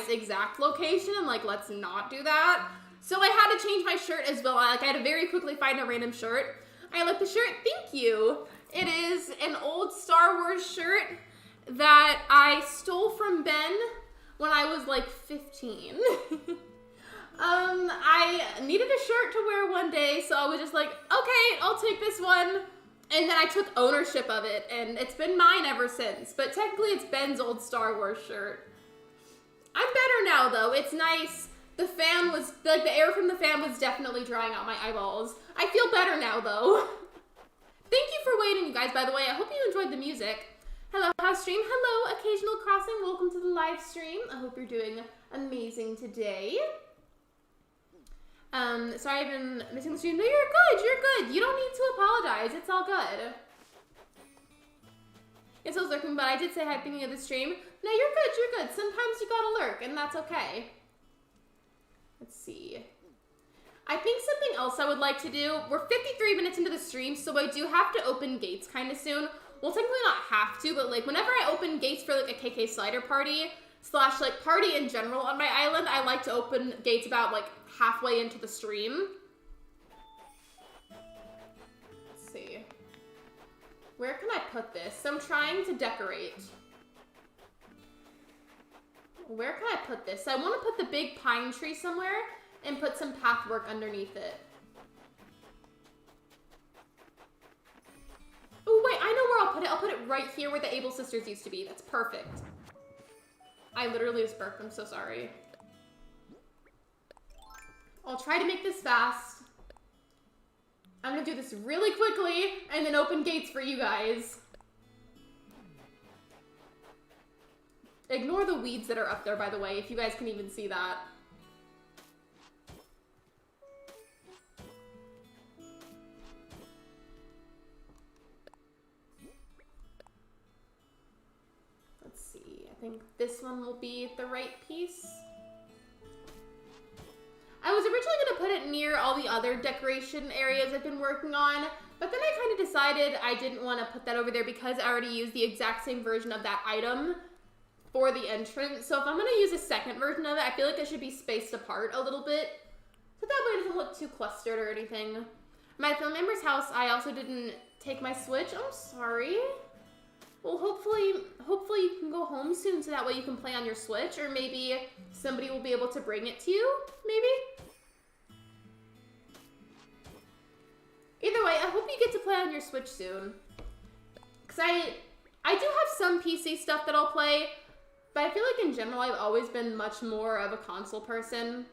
exact location. And like, let's not do that. So I had to change my shirt as well. I had to very quickly find a random shirt. I like the shirt, thank you. It is an old Star Wars shirt that I stole from Ben when I was like 15. I needed a shirt to wear one day, so I was just like, okay, I'll take this one. And then I took ownership of it, and it's been mine ever since. But technically, it's Ben's old Star Wars shirt. I'm better now, though. It's nice. The fan was, like, the air from the fan was definitely drying out my eyeballs. I feel better now, though. Thank you for waiting, you guys, by the way. I hope you enjoyed the music. Hello, house stream. Hello, Occasional Crossing. Welcome to the live stream. I hope you're doing amazing today. Sorry I've been missing the stream. No, you're good. You don't need to apologize. It's all good. It's still lurking, but I did say hi at the beginning of the stream. No, you're good. Sometimes you gotta lurk, and that's okay. Let's see. I think something else I would like to do, we're 53 minutes into the stream, so I do have to open gates kind of soon. Well, technically not have to, but like whenever I open gates for like a KK slider party, / like party in general on my island, I like to open gates about like halfway into the stream. Let's see. Where can I put this? I'm trying to decorate. Where can I put this? I want to put the big pine tree somewhere and put some pathwork underneath it. Oh, wait, I know where I'll put it. I'll put it right here where the Able Sisters used to be. That's perfect. I literally just burped. I'm so sorry. I'll try to make this fast. I'm gonna do this really quickly and then open gates for you guys. Ignore the weeds that are up there, by the way, if you guys can even see that. Let's see, I think this one will be the right piece. I was originally gonna put it near all the other decoration areas I've been working on, but then I kind of decided I didn't want to put that over there because I already used the exact same version of that item for the entrance. So if I'm gonna use a second version of it, I feel like it should be spaced apart a little bit, so that way it doesn't look too clustered or anything. My family member's house, I also didn't take my Switch. I'm sorry. Well, hopefully you can go home soon so that way you can play on your Switch, or maybe somebody will be able to bring it to you, maybe? Either way, I hope you get to play on your Switch soon. Because I do have some PC stuff that I'll play, but I feel like in general I've always been much more of a console person.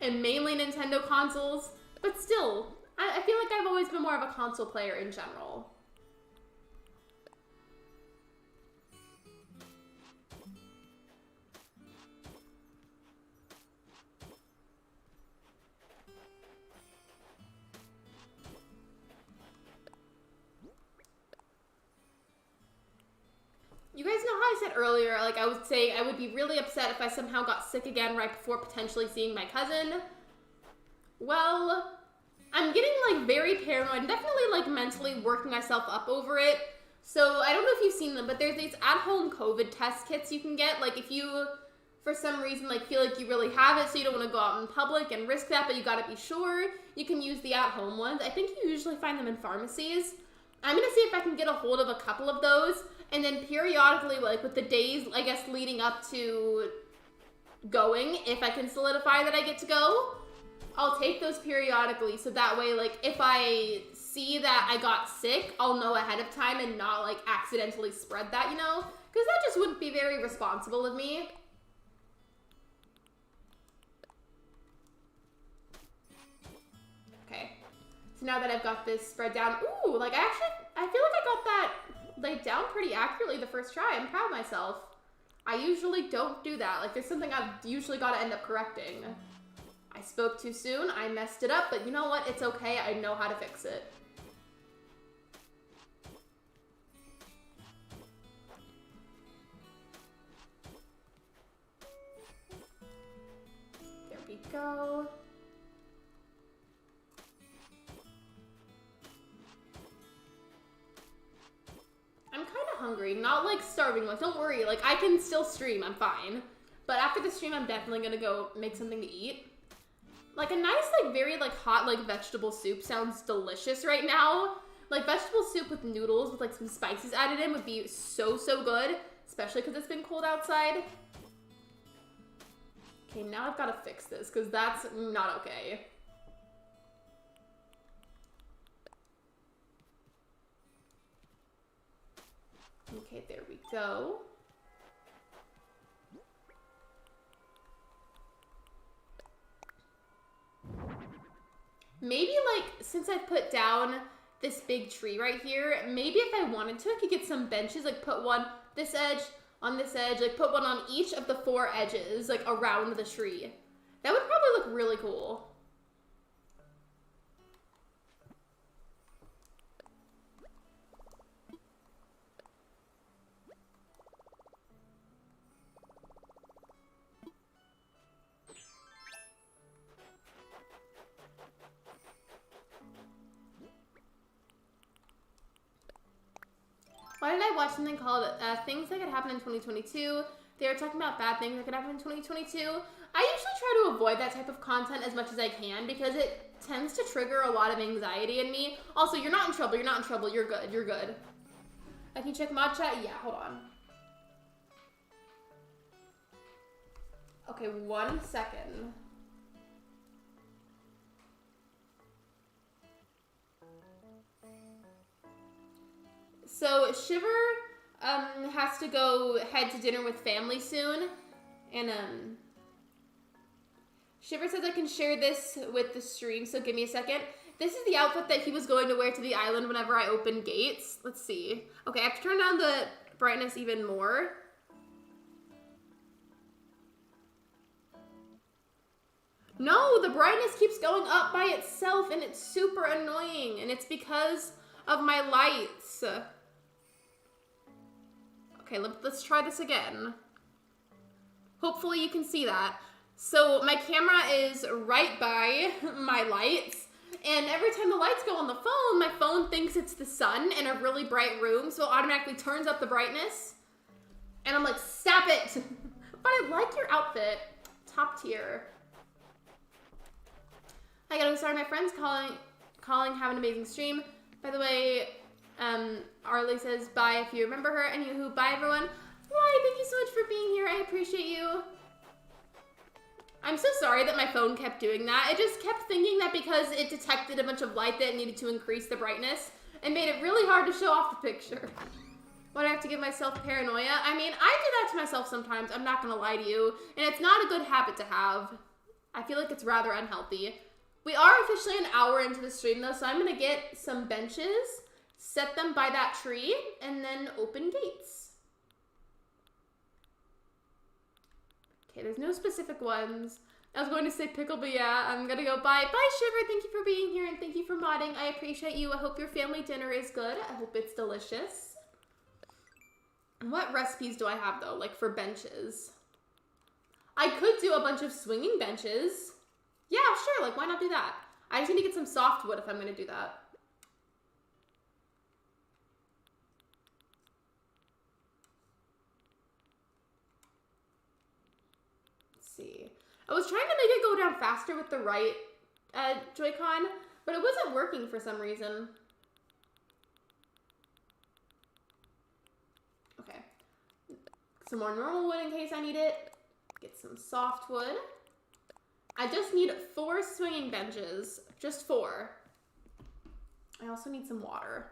And mainly Nintendo consoles, but still, I feel like I've always been more of a console player in general. You guys know how I said earlier, like I would say I would be really upset if I somehow got sick again right before potentially seeing my cousin? Well, I'm getting like very paranoid, definitely like mentally working myself up over it. So I don't know if you've seen them, but there's these at-home COVID test kits you can get. Like if you, for some reason, like feel like you really have it, so you don't want to go out in public and risk that, but you gotta be sure, you can use the at-home ones. I think you usually find them in pharmacies. I'm gonna see if I can get a hold of a couple of those, and then periodically, like with the days, I guess, leading up to going, if I can solidify that I get to go, I'll take those periodically, so that way, like, if I see that I got sick, I'll know ahead of time and not, like, accidentally spread that, you know? Because that just wouldn't be very responsible of me. Okay. So now that I've got this spread down, ooh, like, I feel like I got that laid down pretty accurately the first try. I'm proud of myself. I usually don't do that. Like, there's something I've usually got to end up correcting. I spoke too soon. I messed it up, but you know what? It's okay. I know how to fix it. There we go. I'm kind of hungry, not like starving. Like, don't worry, like I can still stream, I'm fine. But after the stream, I'm definitely gonna go make something to eat. Like a nice, like very like hot, like vegetable soup sounds delicious right now. Like vegetable soup with noodles with like some spices added in would be so, so good. Especially because it's been cold outside. Okay, now I've got to fix this because that's not okay. Okay, there we go. Maybe like, since I put down this big tree right here, maybe if I wanted to, I could get some benches, like put one this edge, on this edge, like put one on each of the 4 edges, like around the tree. That would probably look really cool. Why did I watch something called Things That Could Happen in 2022? They were talking about bad things that could happen in 2022. I usually try to avoid that type of content as much as I can because it tends to trigger a lot of anxiety in me. Also, you're not in trouble, you're good, you're good. I can check mod chat? Yeah, hold on. Okay, 1 second. So Shiver has to go head to dinner with family soon, and Shiver says I can share this with the stream, so give me a second. This is the outfit that he was going to wear to the island whenever I open gates. Let's see. Okay, I have to turn down the brightness even more. No, the brightness keeps going up by itself, and it's super annoying, and it's because of my lights. Okay, let's try this again. Hopefully you can see that. So my camera is right by my lights, and every time the lights go on the phone, my phone thinks it's the sun in a really bright room, so it automatically turns up the brightness. And I'm like, stop it! But I like your outfit. Top tier. I gotta start my friends calling, have an amazing stream. By the way, Arlie says bye if you remember her. Anywho, bye everyone. Why, thank you so much for being here. I appreciate you. I'm so sorry that my phone kept doing that. It just kept thinking that because it detected a bunch of light that it needed to increase the brightness, and made it really hard to show off the picture. Why do I have to give myself paranoia? I mean, I do that to myself sometimes, I'm not gonna lie to you, and it's not a good habit to have. I feel like it's rather unhealthy. We are officially an hour into the stream though, so I'm gonna get some benches, set them by that tree, and then open gates. Okay, there's no specific ones. I was going to say pickle, but yeah, I'm gonna go bye. Bye, Shiver. Thank you for being here, and thank you for modding. I appreciate you. I hope your family dinner is good. I hope it's delicious. What recipes do I have, though, like for benches? I could do a bunch of swinging benches. Yeah, sure, like, why not do that? I just need to get some softwood if I'm gonna do that. See. I was trying to make it go down faster with the right Joy-Con, but it wasn't working for some reason. Okay. Some more normal wood in case I need it. Get some softwood. I just need 4 swinging benches. Just 4. I also need some water.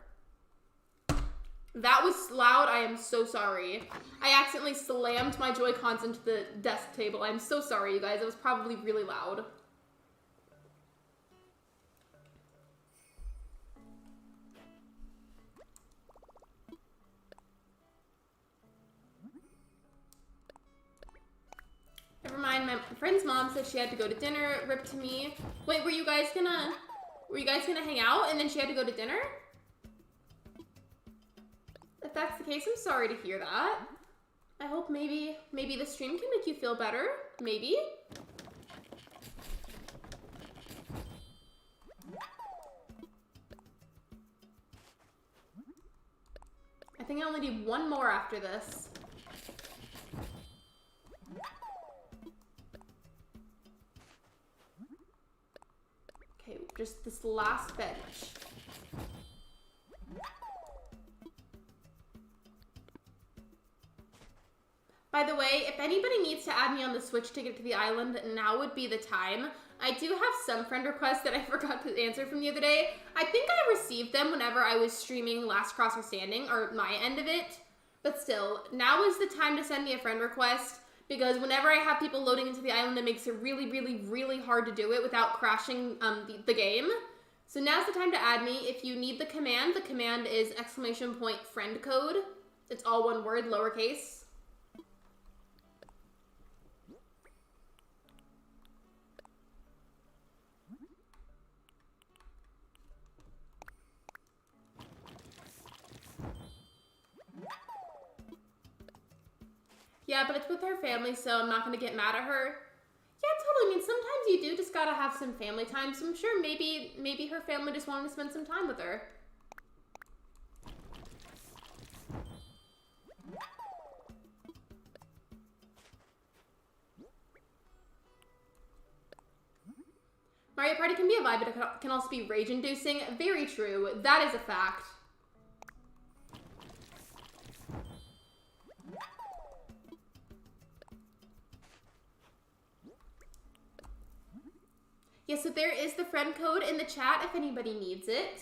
That was loud. I am so sorry. I accidentally slammed my Joy-Cons into the desk table. I'm so sorry, you guys. It was probably really loud. Never mind, my friend's mom said she had to go to dinner. Rip to me. Wait, were you guys gonna hang out and then she had to go to dinner? If that's the case, I'm sorry to hear that. I hope maybe the stream can make you feel better. Maybe. I think I only need 1 more after this. Okay, just this last bench. By the way, if anybody needs to add me on the Switch to get to the island, now would be the time. I do have some friend requests that I forgot to answer from the other day. I think I received them whenever I was streaming Last Crosser Standing, or my end of it. But still, now is the time to send me a friend request, because whenever I have people loading into the island, it makes it really, really, really hard to do it without crashing the game. So now's the time to add me. If you need the command is !friend code. It's all one word, lowercase. Yeah, but it's with her family, so I'm not gonna get mad at her. Yeah, totally. I mean, sometimes you do just gotta have some family time, so I'm sure maybe her family just wanted to spend some time with her. Mario Party can be a vibe, but it can also be rage-inducing. Very true. That is a fact. Yeah, so there is the friend code in the chat if anybody needs it.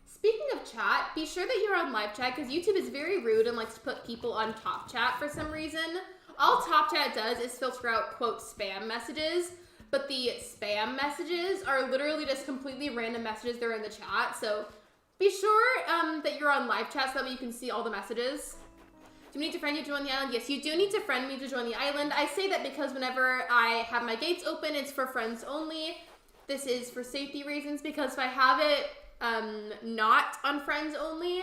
Speaking of chat, be sure that you're on live chat because YouTube is very rude and likes to put people on top chat for some reason. All top chat does is filter out, quote, spam messages, but the spam messages are literally just completely random messages that are in the chat. So be sure that you're on live chat so that way you can see all the messages. Do you need to friend you to join the island? Yes, you do need to friend me to join the island. I say that because whenever I have my gates open, it's for friends only. This is for safety reasons because if I have it not on friends only,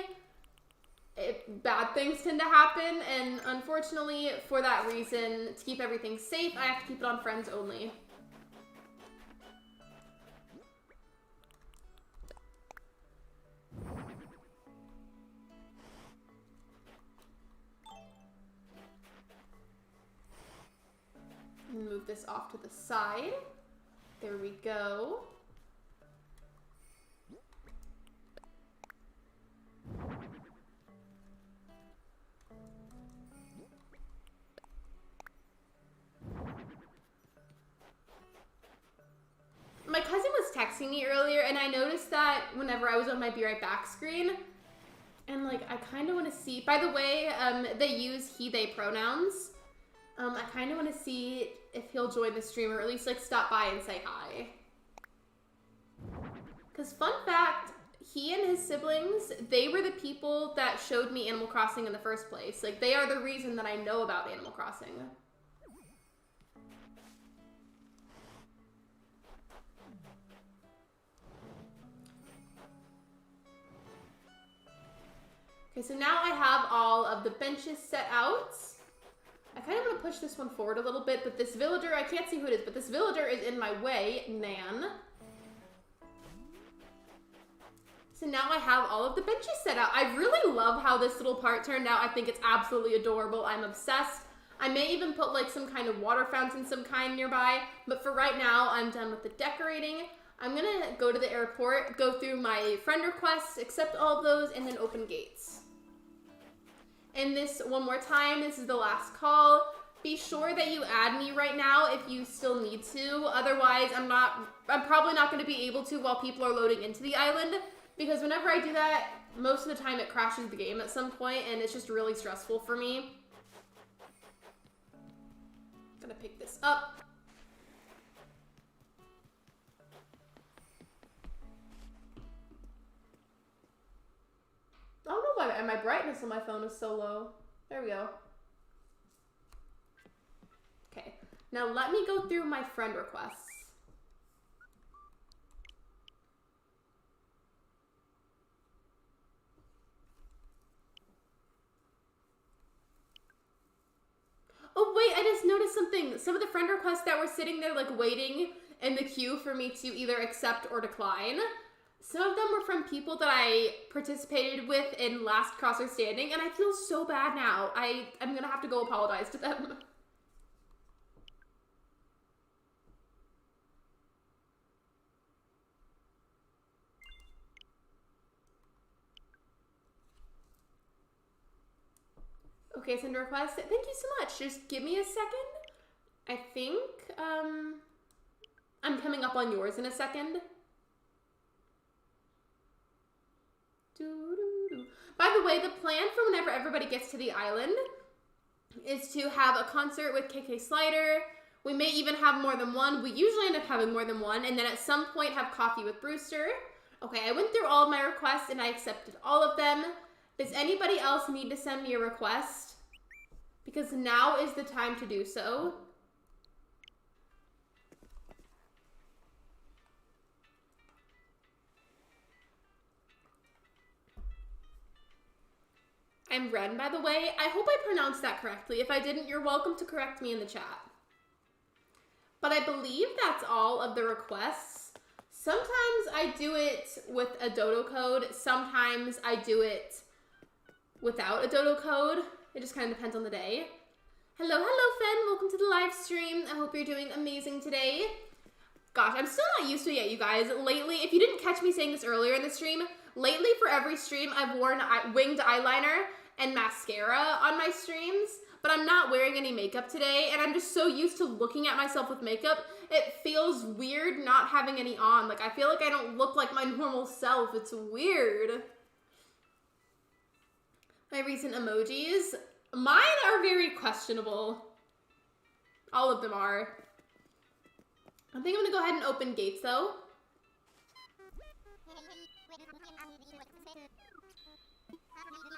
bad things tend to happen. And unfortunately, for that reason, to keep everything safe, I have to keep it on friends only. Move this off to the side. There we go. My cousin was texting me earlier and I noticed that whenever I was on my Be Right Back screen, and like I kind of want to see, by the way, they use he, they pronouns. I kind of want to see if he'll join the stream or at least like stop by and say hi. Because fun fact, he and his siblings, they were the people that showed me Animal Crossing in the first place. Like they are the reason that I know about Animal Crossing. Okay, so now I have all of the benches set out. I kind of want to push this one forward a little bit, but this villager, I can't see who it is, but this villager is in my way, Nan. So now I have all of the benches set out. I really love how this little part turned out. I think it's absolutely adorable. I'm obsessed. I may even put like some kind of water fountain, some kind nearby, but for right now, I'm done with the decorating. I'm gonna go to the airport, go through my friend requests, accept all of those, and then open gates. And this, one more time, this is the last call. Be sure that you add me right now if you still need to. Otherwise, I'm probably not going to be able to while people are loading into the island. Because whenever I do that, most of the time it crashes the game at some point, and it's just really stressful for me. Gonna pick this up. I don't know why my brightness on my phone is so low. There we go. Okay, now let me go through my friend requests. Oh wait, I just noticed something. Some of the friend requests that were sitting there like waiting in the queue for me to either accept or decline, some of them were from people that I participated with in Last Crosser Standing, and I feel so bad now. I'm gonna have to go apologize to them. Okay, send a request. Thank you so much. Just give me a second. I think, I'm coming up on yours in a second. By the way, the plan for whenever everybody gets to the island is to have a concert with KK Slider. We may even have more than one. We usually end up having more than one, and then at some point have coffee with Brewster. Okay, I went through all of my requests and I accepted all of them. Does anybody else need to send me a request? Because now is the time to do so. I'm Ren, by the way. I hope I pronounced that correctly. If I didn't, you're welcome to correct me in the chat. But I believe that's all of the requests. Sometimes I do it with a dodo code. Sometimes I do it without a dodo code. It just kind of depends on the day. Hello, Fen. Welcome to the live stream. I hope you're doing amazing today. Gosh, I'm still not used to it yet, you guys. Lately, if you didn't catch me saying this earlier in the stream, lately for every stream, I've worn winged eyeliner and mascara on my streams. but I'm not wearing any makeup today, and I'm just so used to looking at myself with makeup, it feels weird not having any on. Like, I feel like I don't look like my normal self. It's weird. My recent emojis, mine are very questionable. All of them are. I think I'm gonna go ahead and open Gates though.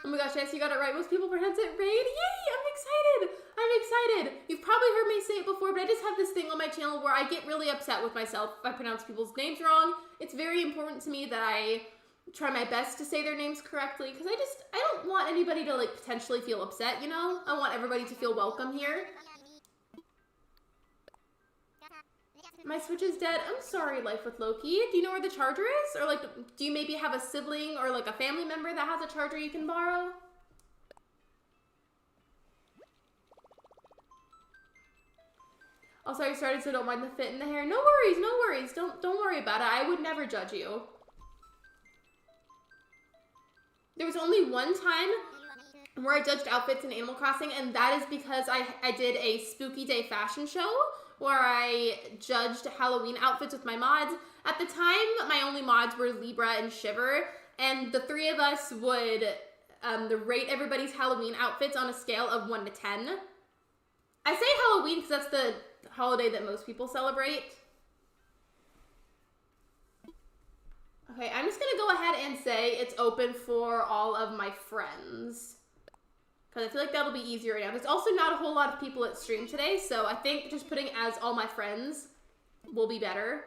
Oh my gosh, yes, you got it right. Most people pronounce it Raid. Yay, I'm excited. I'm excited. You've probably heard me say it before, but I just have this thing on my channel where I get really upset with myself if I pronounce people's names wrong. It's very important to me that I try my best to say their names correctly, because I don't want anybody to like potentially feel upset, you know? I want everybody to feel welcome here. My Switch is dead. I'm sorry, Life with Loki. Do you know where the charger is? Or like, do you maybe have a sibling or like a family member that has a charger you can borrow? Also, I started, so don't mind the fit in the hair. No worries, no worries. Don't worry about it. I would never judge you. There was only one time where I judged outfits in Animal Crossing, and that is because I did a Spooky Day fashion show where I judged Halloween outfits with my mods. At the time, my only mods were Libra and Shiver, and the three of us would rate everybody's Halloween outfits on a scale of 1 to 10. I say Halloween because that's the holiday that most people celebrate. Okay, I'm just gonna go ahead and say it's open for all of my friends, because I feel like that'll be easier right now. There's also not a whole lot of people at stream today, so I think just putting as all my friends will be better.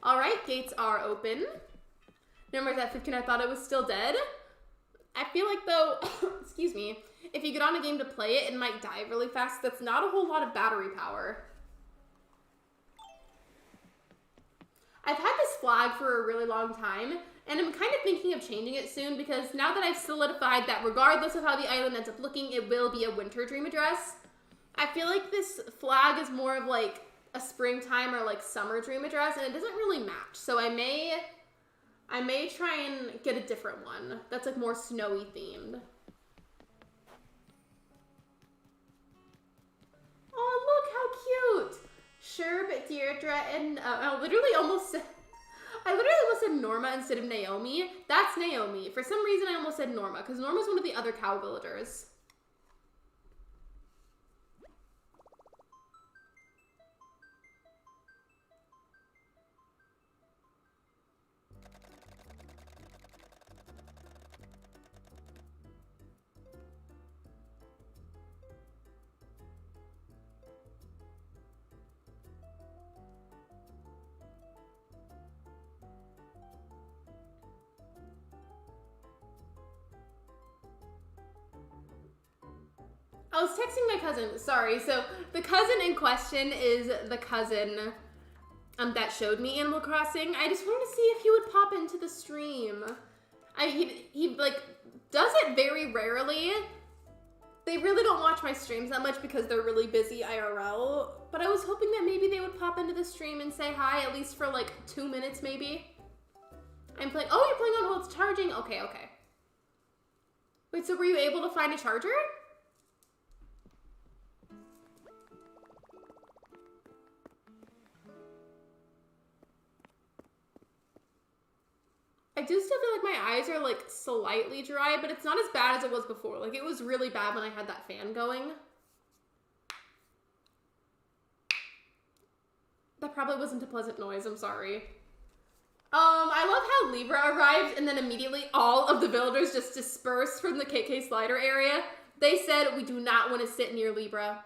All right, gates are open. Numbers at 15, I thought it was still dead. I feel like though, excuse me, if you get on a game to play it, it might die really fast. That's not a whole lot of battery power. I've had this flag for a really long time, and I'm kind of thinking of changing it soon, because now that I've solidified that regardless of how the island ends up looking, it will be a winter dream address, I feel like this flag is more of like a springtime or like summer dream address, and it doesn't really match. So I may try and get a different one that's like more snowy themed. Oh, look how cute! Sherb, Deirdre, and I literally almost said Norma instead of Naomi. That's Naomi. For some reason, I almost said Norma, because Norma's one of the other cow villagers. I was texting my cousin, sorry. So the cousin in question is the cousin that showed me Animal Crossing. I just wanted to see if he would pop into the stream. He like does it very rarely. They really don't watch my streams that much because they're really busy IRL. But I was hoping that maybe they would pop into the stream and say hi, at least for like 2 minutes maybe. I'm playing, oh, you're playing on while it's charging? Okay, okay. Wait, so were you able to find a charger? I do still feel like my eyes are like slightly dry, but it's not as bad as it was before. Like it was really bad when I had that fan going. That probably wasn't a pleasant noise, I'm sorry. I love how Libra arrived and then immediately all of the villagers just dispersed from the KK slider area. They said, we do not want to sit near Libra.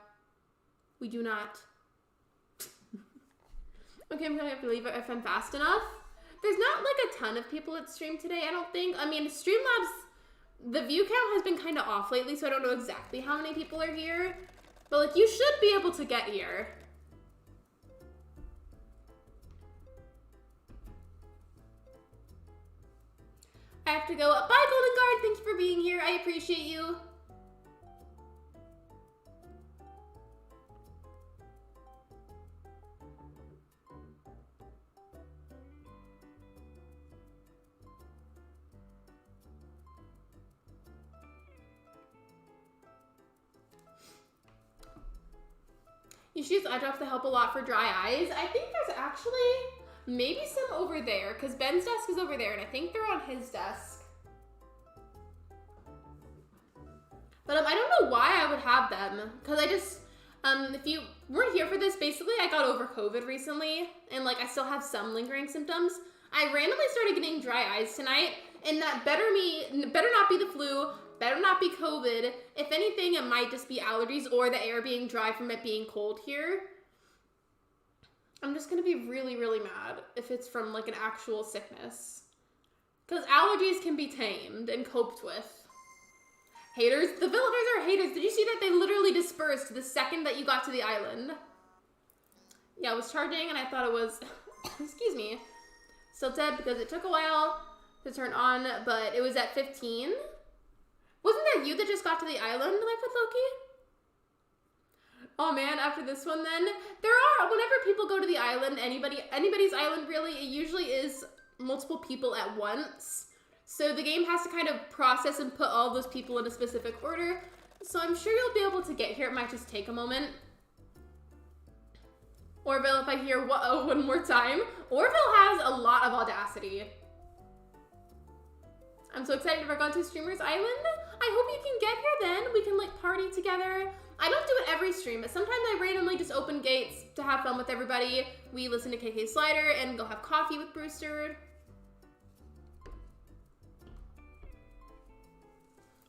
We do not. Okay, I'm gonna have to leave it if I'm fast enough. There's not like a ton of people at stream today, I don't think. I mean, StreamLabs, the view count has been kind of off lately, so I don't know exactly how many people are here. But like, you should be able to get here. I have to go. Bye, Golden Guard. Thank you for being here. I appreciate you. You should use eye drops to help a lot for dry eyes. I think there's actually maybe some over there, because Ben's desk is over there, and I think they're on his desk. But I don't know why I would have them, because I just, if you weren't here for this, basically I got over COVID recently, and like I still have some lingering symptoms. I randomly started getting dry eyes tonight, and that better not be the flu, better not be COVID. If anything, it might just be allergies or the air being dry from it being cold here. I'm just gonna be really, really mad if it's from like an actual sickness. Because allergies can be tamed and coped with. Haters, the villagers are haters. Did you see that they literally dispersed the second that you got to the island? Yeah, I was charging and I thought it was, excuse me, still dead because it took a while to turn on, but it was at 15. Wasn't that you that just got to the island, like with Loki? Oh man, after this one then, whenever people go to the island, anybody's island really, it usually is multiple people at once. So the game has to kind of process and put all those people in a specific order. So I'm sure you'll be able to get here. It might just take a moment. Orville, if I hear whoa one more time. Orville has a lot of audacity. I'm so excited for going to Streamer's Island. I hope you can get here then. We can like party together. I don't do it every stream, but sometimes I randomly just open gates to have fun with everybody. We listen to KK Slider and go have coffee with Brewster.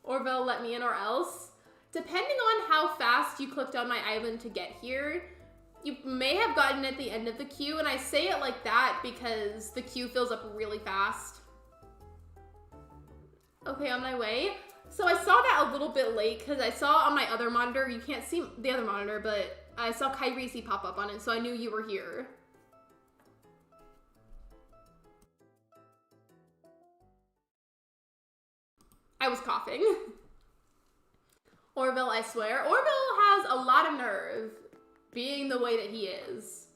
Orville, let me in or else. Depending on how fast you clicked on my island to get here, you may have gotten at the end of the queue, and I say it like that because the queue fills up really fast. Okay, on my way. So I saw that a little bit late because I saw on my other monitor, you can't see the other monitor, but I saw Kyrisi pop up on it, so I knew you were here. I was coughing. Orville, I swear. Orville has a lot of nerve, being the way that he is.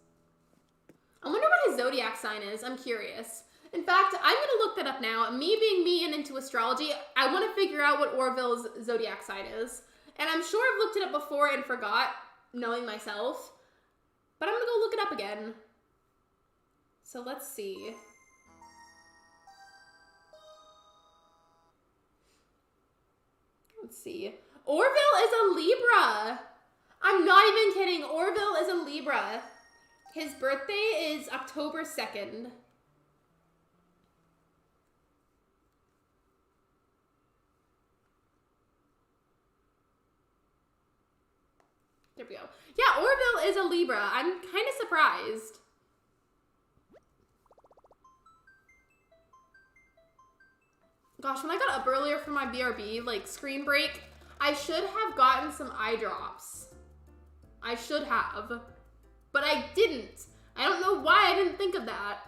I wonder what his zodiac sign is. I'm curious. In fact, I'm going to look that up now. Me being me and into astrology, I want to figure out what Orville's zodiac sign is. And I'm sure I've looked it up before and forgot, knowing myself. But I'm going to go look it up again. So let's see. Let's see. Orville is a Libra. I'm not even kidding. Orville is a Libra. His birthday is October 2nd. There we go. Yeah, Orville is a Libra. I'm kind of surprised. Gosh, when I got up earlier for my BRB, like, screen break, I should have gotten some eye drops. I should have. But I didn't. I don't know why I didn't think of that.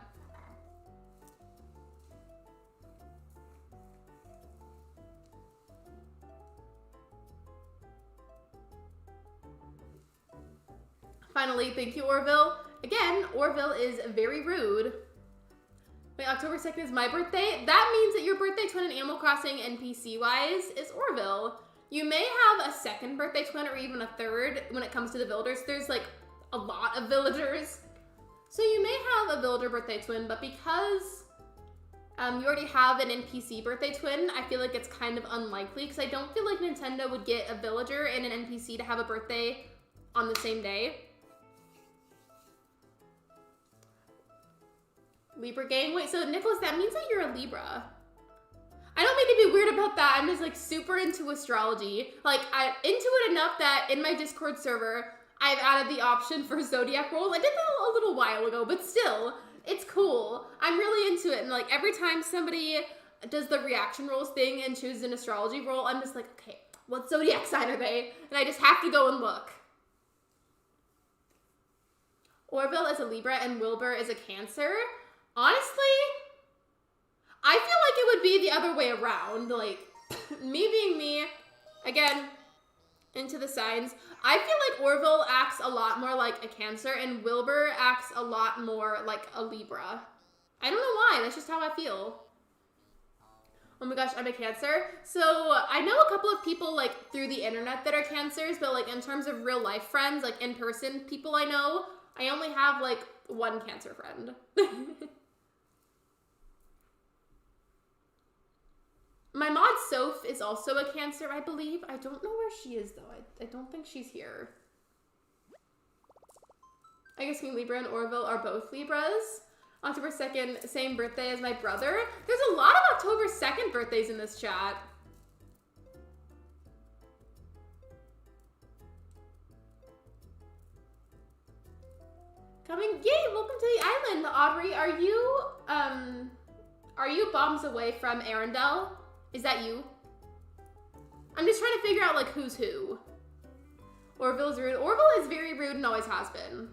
Finally, thank you, Orville. Again, Orville is very rude. Wait, October 2nd is my birthday? That means that your birthday twin in Animal Crossing NPC-wise is Orville. You may have a second birthday twin or even a third when it comes to the villagers. There's like a lot of villagers. So you may have a villager birthday twin, but because you already have an NPC birthday twin, I feel like it's kind of unlikely because I don't feel like Nintendo would get a villager and an NPC to have a birthday on the same day. Libra gang? Wait, so Nicholas, that means that you're a Libra. I don't mean to be weird about that. I'm just like super into astrology. Like I'm into it enough that in my Discord server, I've added the option for zodiac rolls. I did that a little while ago, but still, it's cool. I'm really into it. And like every time somebody does the reaction rolls thing and chooses an astrology roll, I'm just like, okay, what zodiac sign are they? And I just have to go and look. Orville is a Libra and Wilbur is a Cancer. Honestly, I feel like it would be the other way around. Like, me being me, again, into the signs, I feel like Orville acts a lot more like a Cancer and Wilbur acts a lot more like a Libra. I don't know why, that's just how I feel. Oh my gosh, I'm a Cancer. So I know a couple of people like through the internet that are Cancers, but like in terms of real life friends, like in person people I know, I only have like one Cancer friend. My mod Soph is also a Cancer, I believe. I don't know where she is though. I don't think she's here. I guess me, Libra and Orville are both Libras. October 2nd, same birthday as my brother. There's a lot of October 2nd birthdays in this chat. Coming, yay, welcome to the island. Audrey, are you bombs away from Arendelle? Is that you? I'm just trying to figure out like who's who. Orville's rude. Orville is very rude and always has been.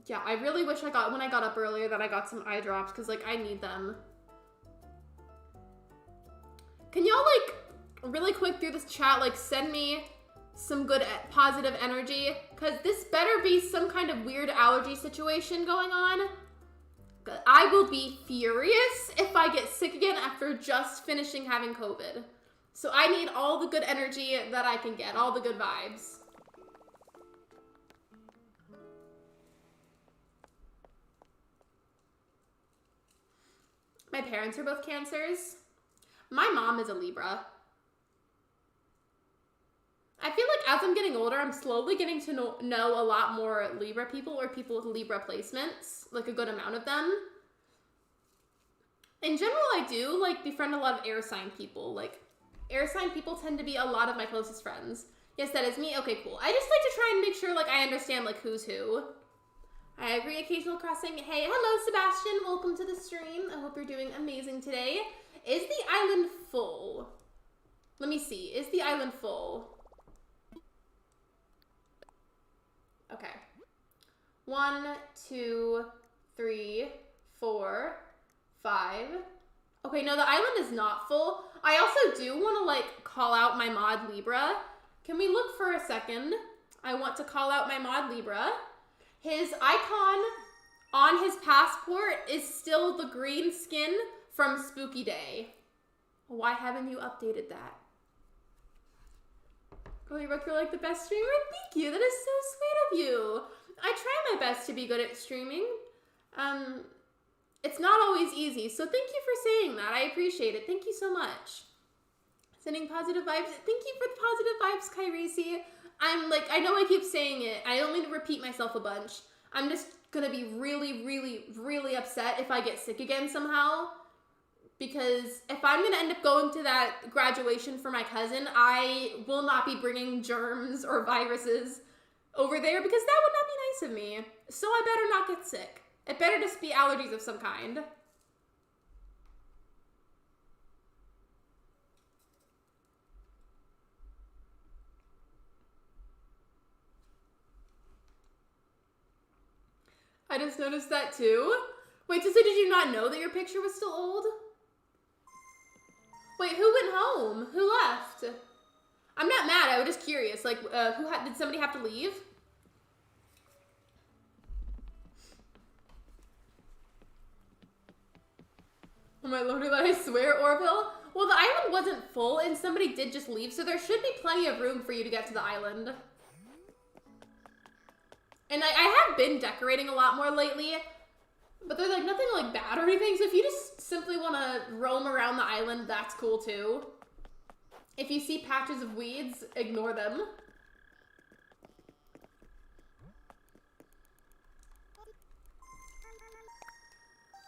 Yeah, I really wish when I got up earlier that I got some eye drops because like I need them. Can y'all like really quick through this chat like send me some good positive energy? Because this better be some kind of weird allergy situation going on. I will be furious if I get sick again after just finishing having COVID. So I need all the good energy that I can get, all the good vibes. My parents are both Cancers. My mom is a Libra. I feel like as I'm getting older, I'm slowly getting to know a lot more Libra people or people with Libra placements, like a good amount of them. In general, I do like befriend a lot of air sign people. Like air sign people tend to be a lot of my closest friends. Yes, that is me. Okay, cool. I just like to try and make sure like I understand like who's who. I agree, occasional crossing. Hey, hello, Sebastian. Welcome to the stream. I hope you're doing amazing today. Is the island full? Let me see. Is the island full? Okay. 1, 2, 3, 4, 5. Okay, no, the island is not full. I also do want to, like, call out my mod Libra. Can we look for a second? I want to call out my mod Libra. His icon on his passport is still the green skin from Spooky Day. Why haven't you updated that? Girly Rook, you're like the best streamer? Thank you. That is so sweet of you. I try my best to be good at streaming. It's not always easy, so thank you for saying that. I appreciate it. Thank you so much. Sending positive vibes. Thank you for the positive vibes, Kyresi. I know I keep saying it. I don't mean to repeat myself a bunch. I'm just gonna be really, really, really upset if I get sick again somehow. Because if I'm gonna end up going to that graduation for my cousin, I will not be bringing germs or viruses over there because that would not be nice of me. So I better not get sick. It better just be allergies of some kind. I just noticed that too. Wait, so did you not know that your picture was still old? Wait, who went home? Who left? I'm not mad, I was just curious. Like, did somebody have to leave? Oh my lord, I swear, Orville. Well, the island wasn't full and somebody did just leave, so there should be plenty of room for you to get to the island. And I have been decorating a lot more lately, but there's like nothing like bad or anything, so if you just simply want to roam around the island, that's cool too. If you see patches of weeds, ignore them.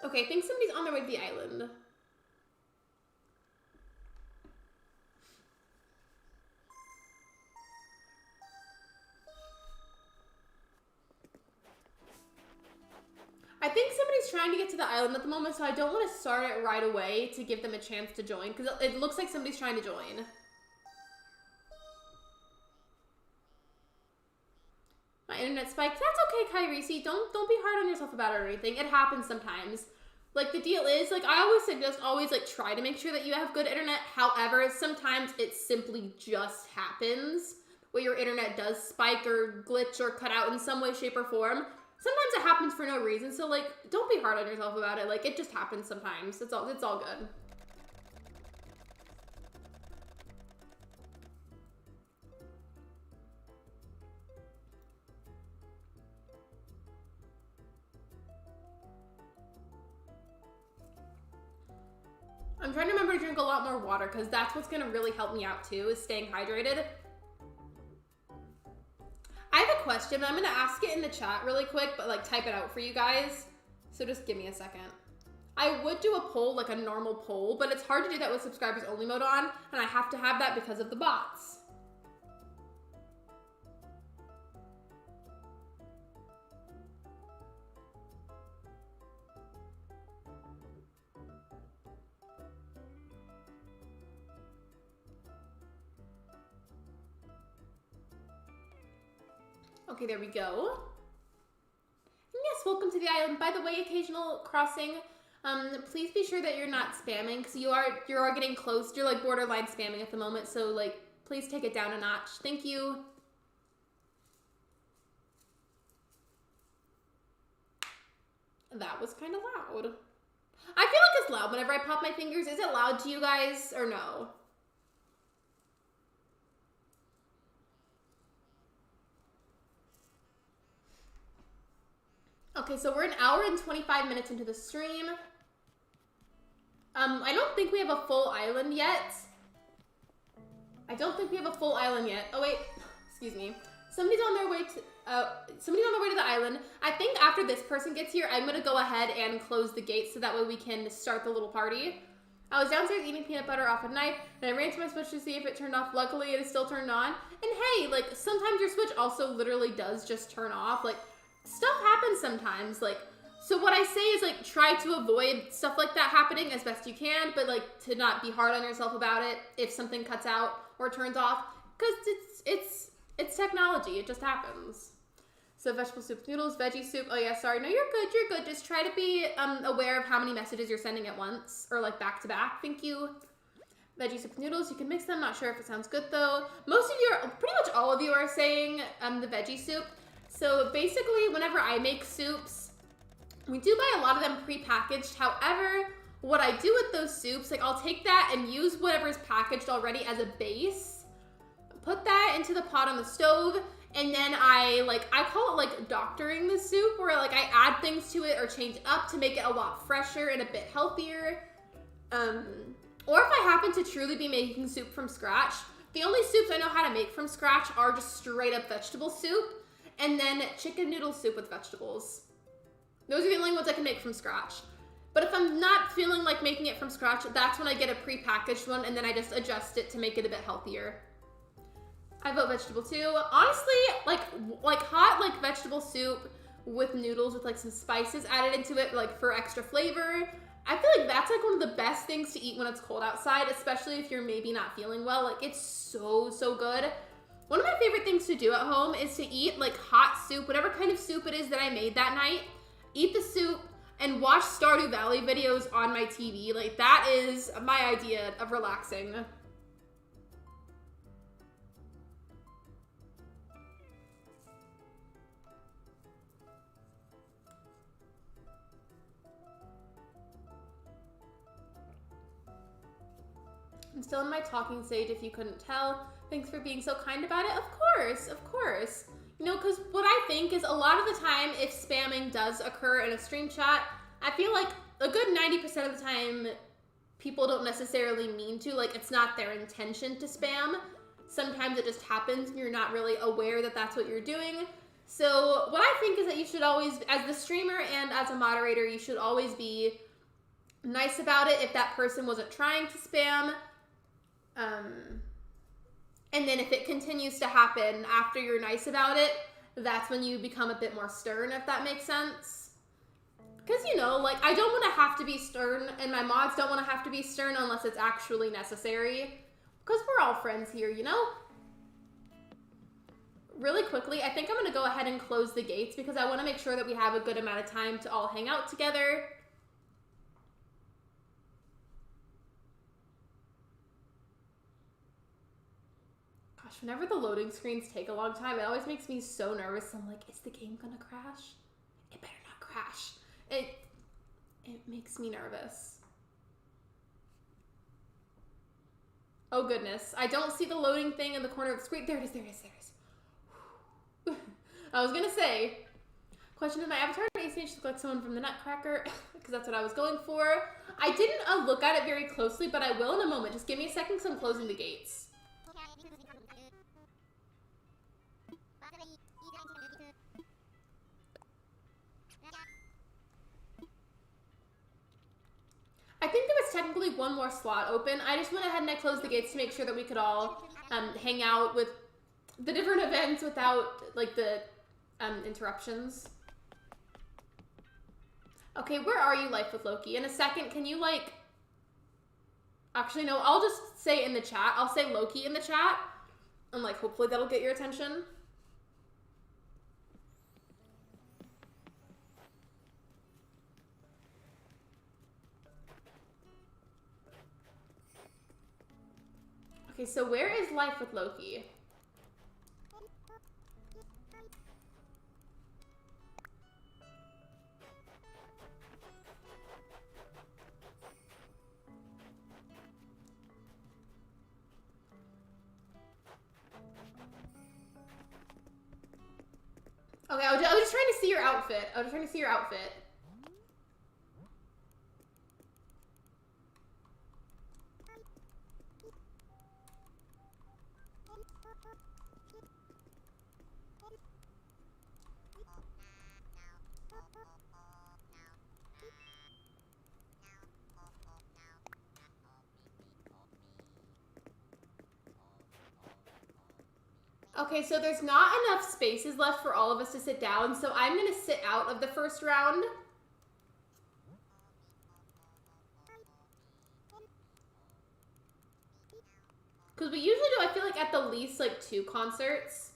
Okay, I think somebody's on their way to the island. I think somebody's trying to get to the island at the moment, so I don't want to start it right away to give them a chance to join, because it looks like somebody's trying to join. My internet spiked. That's okay, Kyresi. Don't be hard on yourself about it or anything. It happens sometimes. Like, the deal is, like, I always suggest like, try to make sure that you have good internet. However, sometimes it simply just happens where your internet does spike or glitch or cut out in some way, shape, or form. sometimes it happens for no reason. So like, don't be hard on yourself about it. Like, it just happens sometimes. It's all good. I'm trying to remember to drink a lot more water because that's what's gonna really help me out too, is staying hydrated. I have a question. I'm gonna ask it in the chat really quick, but like type it out for you guys. So just give me a second. I would do a poll, like a normal poll, but it's hard to do that with subscribers only mode on, and I have to have that because of the bots. Okay, there we go. And yes, welcome to the island. By the way, occasional crossing, please be sure that you're not spamming, because you are getting close. You're like borderline spamming at the moment, so like please take it down a notch. Thank you. That was kind of loud. I feel like it's loud whenever I pop my fingers. Is it loud to you guys or no? Okay, so we're an hour and 25 minutes into the stream. I don't think we have a full island yet. Oh wait, excuse me. Somebody's on their way to the island. I think after this person gets here, I'm gonna go ahead and close the gate so that way we can start the little party. I was downstairs eating peanut butter off a knife, and I ran to my Switch to see if it turned off. Luckily, it is still turned on. And hey, like, sometimes your Switch also literally does just turn off. Like, stuff happens sometimes. Like, so what I say is, like, try to avoid stuff like that happening as best you can, but, like, to not be hard on yourself about it if something cuts out or turns off, because it's technology. It just happens. So vegetable soup, noodles, veggie soup. Oh yeah, sorry. No, you're good. You're good. Just try to be aware of how many messages you're sending at once, or like back to back. Thank you. Veggie soup, noodles. You can mix them. Not sure if it sounds good though. Most of you, pretty much all of you, are saying the veggie soup. So basically, whenever I make soups, we do buy a lot of them pre-packaged. However, what I do with those soups, like I'll take that and use whatever's packaged already as a base. Put that into the pot on the stove. And then I call it like doctoring the soup, where like I add things to it or change it up to make it a lot fresher and a bit healthier. Or if I happen to truly be making soup from scratch, the only soups I know how to make from scratch are just straight up vegetable soup and then chicken noodle soup with vegetables. Those are the only ones I can make from scratch. But if I'm not feeling like making it from scratch, that's when I get a pre-packaged one and then I just adjust it to make it a bit healthier. I vote vegetable too. Honestly, like hot like vegetable soup with noodles with like some spices added into it, like for extra flavor. I feel like that's like one of the best things to eat when it's cold outside, especially if you're maybe not feeling well. Like it's so good. One of my favorite things to do at home is to eat like hot soup, whatever kind of soup it is that I made that night. Eat the soup and watch Stardew Valley videos on my TV. Like that is my idea of relaxing. I'm still in my talking stage if you couldn't tell. Thanks for being so kind about it. Of course. You know, because what I think is a lot of the time, if spamming does occur in a stream chat, I feel like a good 90% of the time, people don't necessarily mean to. Like, it's not their intention to spam. Sometimes it just happens and you're not really aware that that's what you're doing. So what I think is that you should always, as the streamer and as a moderator, you should always be nice about it if that person wasn't trying to spam. And then if it continues to happen after you're nice about it, that's when you become a bit more stern, if that makes sense. Because, you know, like, I don't want to have to be stern, and my mods don't want to have to be stern unless it's actually necessary. Because we're all friends here, you know? Really quickly, I think I'm going to go ahead and close the gates because I want to make sure that we have a good amount of time to all hang out together. Gosh, whenever the loading screens take a long time, it always makes me so nervous. I'm like, is the game gonna crash? It better not crash. It makes me nervous. Oh goodness. I don't see the loading thing in the corner of the screen. There it is, there it is, there it is. I was gonna say, question, does my avatar on ACNH look like someone from the Nutcracker? Because that's what I was going for. I didn't look at it very closely, but I will in a moment. Just give me a second because I'm closing the gates. I think there was technically one more slot open. I just went ahead and I closed the gates to make sure that we could all hang out with the different events without like the interruptions. Okay, where are you, Life with Loki? In a second, can you like... Actually, no, I'll just say in the chat. I'll say Loki in the chat. And like, hopefully that'll get your attention. Okay, so where is Life with Loki? Okay, I was just trying to see your outfit. I was just trying to see your outfit. Okay, so there's not enough spaces left for all of us to sit down, so I'm going to sit out of the first round. Because we usually do, I feel like, at the least, like, 2 concerts.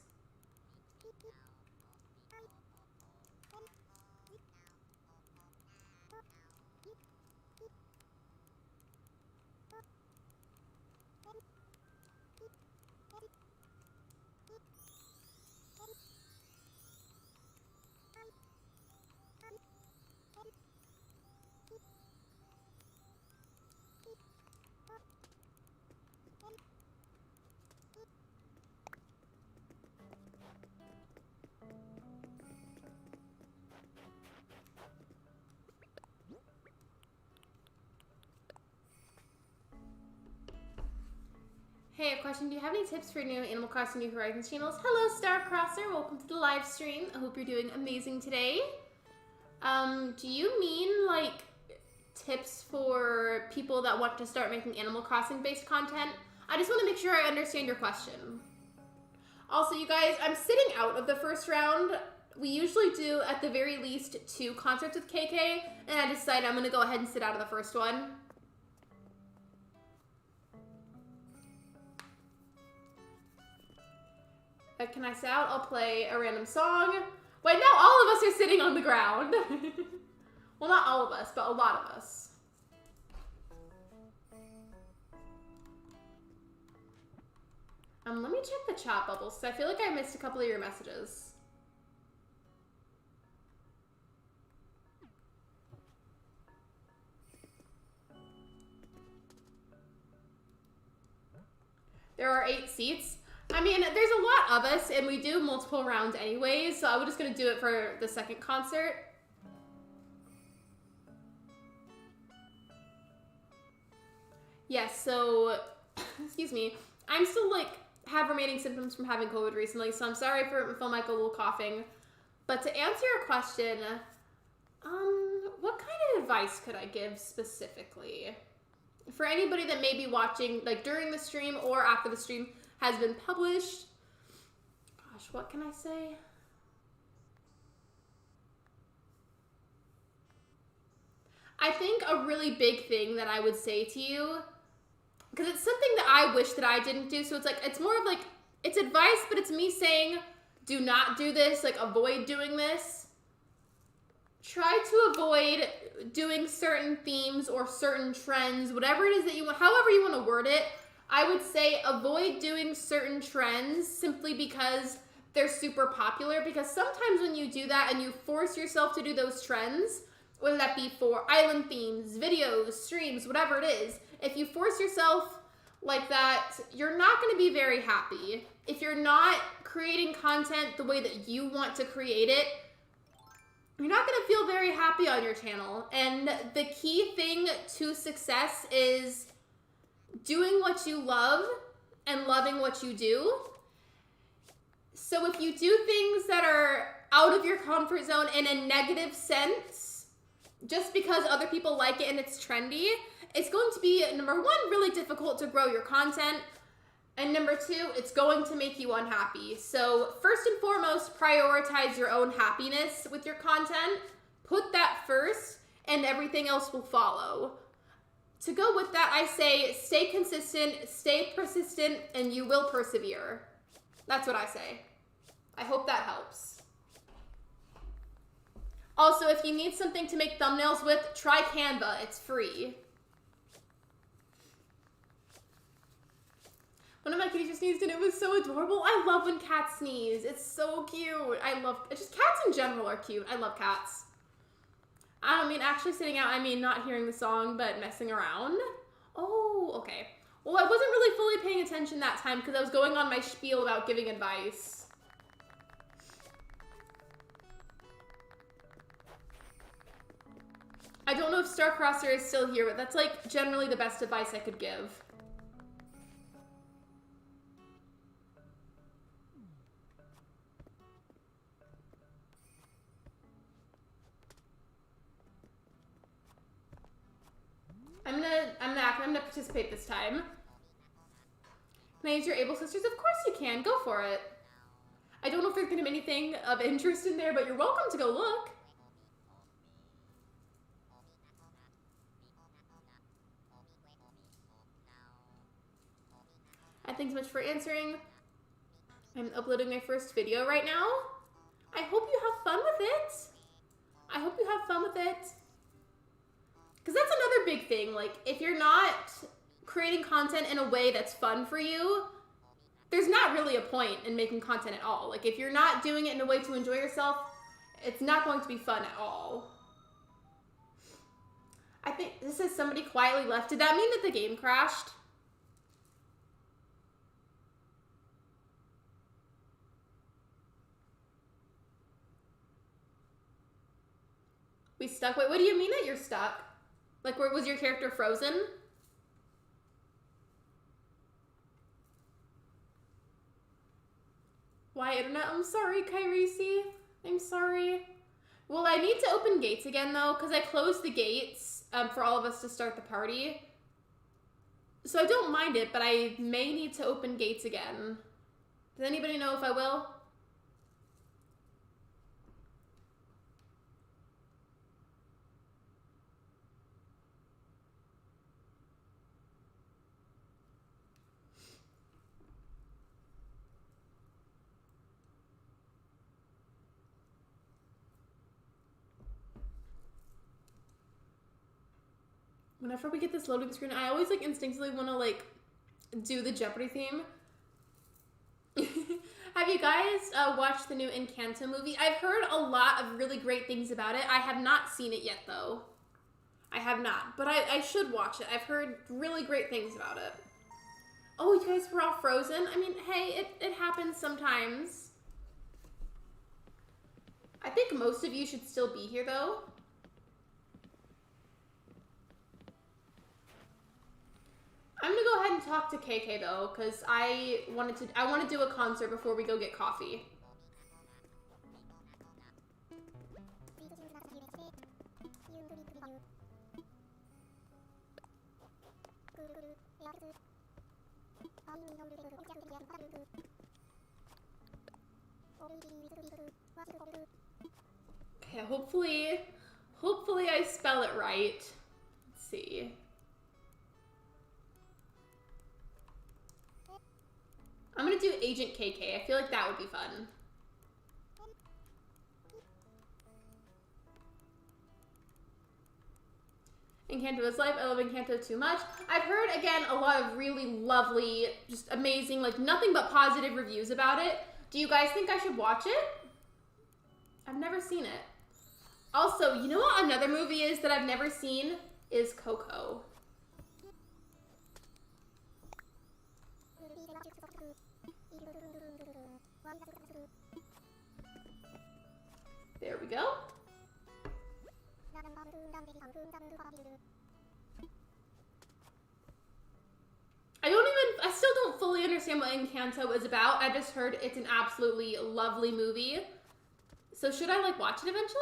Hey, a question. Do you have any tips for new Animal Crossing New Horizons channels? Hello, Star Crosser. Welcome to the live stream. I hope you're doing amazing today. Do you mean, like, tips for people that want to start making Animal Crossing-based content? I just want to make sure I understand your question. Also, you guys, I'm sitting out of the first round. We usually do, at the very least, 2 concerts with KK, and I decided I'm going to go ahead and sit out of the first one. Can I sit out? I'll play a random song. Wait, now all of us are sitting on the ground. Well, not all of us, but a lot of us. Let me check the chat bubbles, because I feel like I missed a couple of your messages. There are 8 seats. I mean, there's a lot of us, and we do multiple rounds anyways, so I'm just going to do it for the second concert. Yes, so, excuse me, I'm still, like, have remaining symptoms from having COVID recently, so I'm sorry for Phil Michael a little coughing. But to answer your question, what kind of advice could I give specifically? For anybody that may be watching, like, during the stream or after the stream has been published. Gosh, what can I say? I think a really big thing that I would say to you, because it's something that I wish that I didn't do, so it's like, it's more of like, it's advice, but it's me saying, do not do this, like, avoid doing this. Try to avoid doing certain themes or certain trends, whatever it is that you want, however you want to word it. I would say avoid doing certain trends simply because they're super popular, because sometimes when you do that and you force yourself to do those trends, whether that be for island themes, videos, streams, whatever it is, if you force yourself like that, you're not going to be very happy. If you're not creating content the way that you want to create it, you're not going to feel very happy on your channel. And the key thing to success is doing what you love and loving what you do. So if you do things that are out of your comfort zone in a negative sense, just because other people like it and it's trendy, it's going to be, number one, really difficult to grow your content. And number two, it's going to make you unhappy. So first and foremost, prioritize your own happiness with your content. Put that first and everything else will follow. To go with that, I say stay consistent, stay persistent, and you will persevere. That's what I say. I hope that helps. Also, if you need something to make thumbnails with, try Canva. It's free. One of my kitties just sneezed and it was so adorable. I love when cats sneeze. It's so cute. Just cats in general are cute. I love cats. I don't mean actually sitting out, I mean not hearing the song, but messing around. Oh, okay. Well, I wasn't really fully paying attention that time because I was going on my spiel about giving advice. I don't know if Starcrosser is still here, but that's like generally the best advice I could give. I'm gonna participate this time. Can I use your able sisters? Of course you can. Go for it. I don't know if there's gonna be anything of interest in there, but you're welcome to go look. Thanks so much for answering. I'm uploading my first video right now. I hope you have fun with it. I hope you have fun with it. Because that's another big thing. Like, if you're not creating content in a way that's fun for you, there's not really a point in making content at all. Like, if you're not doing it in a way to enjoy yourself, it's not going to be fun at all. I think this says somebody quietly left. Did that mean that the game crashed? We stuck? Wait, what do you mean that you're stuck? Like, where was your character frozen? Why, internet? I'm sorry, Kairisi. I'm sorry. Well, I need to open gates again, though, because I closed the gates for all of us to start the party. So I don't mind it, but I may need to open gates again. Does anybody know if I will? Whenever we get this loading screen, I always like instinctively want to like do the Jeopardy theme. Have you guys watched the new Encanto movie? I've heard a lot of really great things about it. I have not seen it yet though. I have not, but I should watch it. I've heard really great things about it. Oh, you guys were all frozen? I mean, hey, it happens sometimes. I think most of you should still be here though. I'm gonna go ahead and talk to KK though, because I want to do a concert before we go get coffee. Okay, hopefully I spell it right. Let's see. I'm gonna do Agent KK. I feel like that would be fun. Encanto is life. I love Encanto too much. I've heard, again, a lot of really lovely, just amazing, like nothing but positive reviews about it. Do you guys think I should watch it? I've never seen it. Also, you know what another movie is that I've never seen? Is Coco. There we go. I still don't fully understand what Encanto is about. I just heard it's an absolutely lovely movie. So should I like watch it eventually?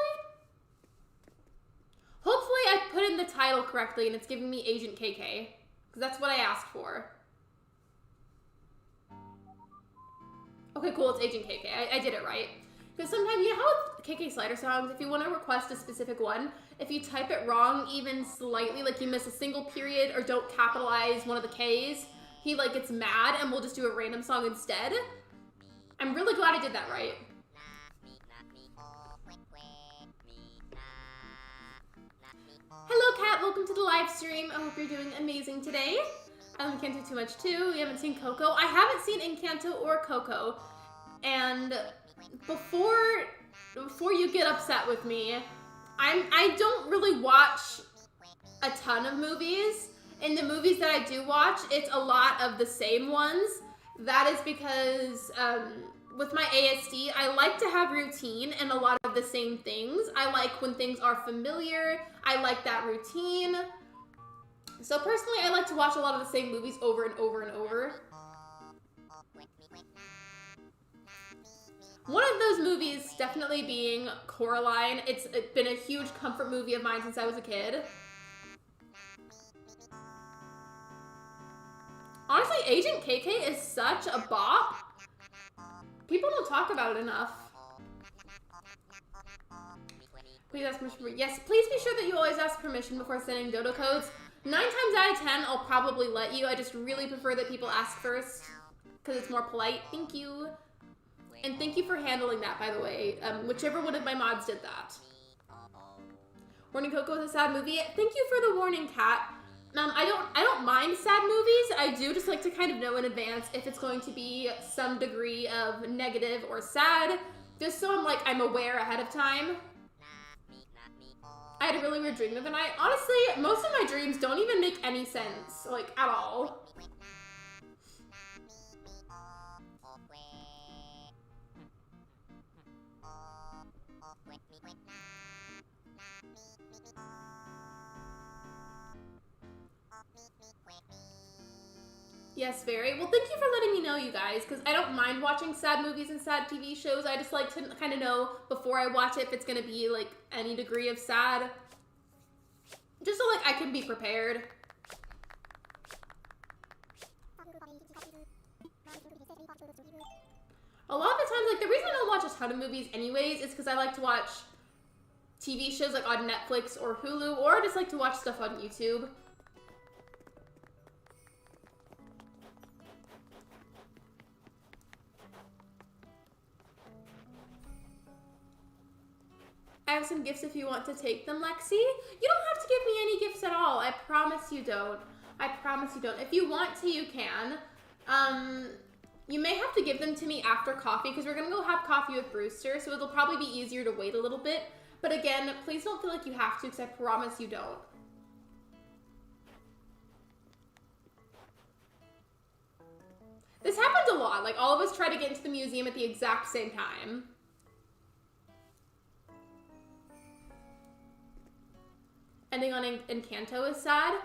Hopefully I put in the title correctly and it's giving me Agent KK. Because that's what I asked for. Okay, cool, it's Agent KK. I did it right. Because sometimes, you know how with KK Slider songs, if you want to request a specific one, if you type it wrong even slightly, like you miss a single period or don't capitalize one of the Ks, he like gets mad and we'll just do a random song instead. I'm really glad I did that right. Hello Kat, welcome to the live stream. I hope you're doing amazing today. Encanto too much too. We haven't seen Coco. I haven't seen Encanto or Coco. And before you get upset with me, I don't really watch a ton of movies. And the movies that I do watch, it's a lot of the same ones. That is because with my ASD, I like to have routine and a lot of the same things. I like when things are familiar. I like that routine. So personally, I like to watch a lot of the same movies over and over and over. One of those movies definitely being Coraline. It's been a huge comfort movie of mine since I was a kid. Honestly, Agent KK is such a bop. People don't talk about it enough. Please ask permission. Yes, please be sure that you always ask permission before sending dodo codes. 9 times out of 10, I'll probably let you. I just really prefer that people ask first because it's more polite. Thank you. And thank you for handling that, by the way. Whichever one of my mods did that. Warning, Coco is a sad movie. Thank you for the warning, Kat. I don't mind sad movies. I do just like to kind of know in advance if it's going to be some degree of negative or sad, just so I'm aware ahead of time. I had a really weird dream the other night. Honestly, most of my dreams don't even make any sense, like, at all. Yes, very. Well, thank you for letting me know, you guys, because I don't mind watching sad movies and sad TV shows. I just like to kind of know before I watch it if it's going to be, like, any degree of sad. Just so, like, I can be prepared. A lot of the times, like, the reason I don't watch a ton of movies anyways is because I like to watch TV shows, like, on Netflix or Hulu, or I just like to watch stuff on YouTube. I have some gifts if you want to take them, Lexi. You don't have to give me any gifts at all. I promise you don't. I promise you don't. If you want to, you can. You may have to give them to me after coffee because we're going to go have coffee with Brewster, so it'll probably be easier to wait a little bit. But again, please don't feel like you have to because I promise you don't. This happens a lot. Like, all of us try to get into the museum at the exact same time. Ending on Encanto is sad.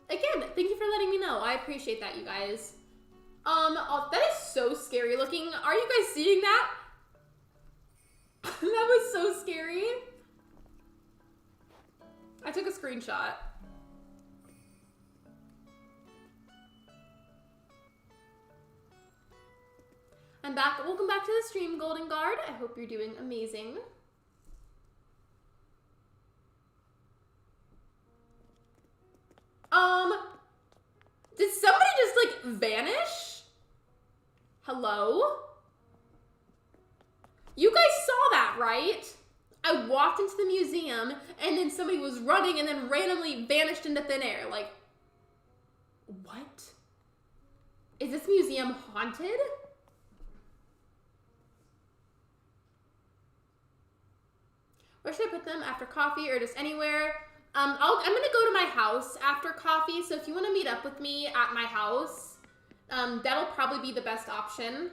Again, thank you for letting me know. I appreciate that, you guys. Oh, that is so scary looking. Are you guys seeing that? That was so scary. I took a screenshot. I'm back. Welcome back to the stream, Golden Guard. I hope you're doing amazing. Did somebody just, like, vanish? Hello? You guys saw that, right? I walked into the museum, and then somebody was running and then randomly vanished into thin air. Like, what? Is this museum haunted? Where should I put them? After coffee or just anywhere? I'm gonna go to my house after coffee, so if you wanna meet up with me at my house, that'll probably be the best option.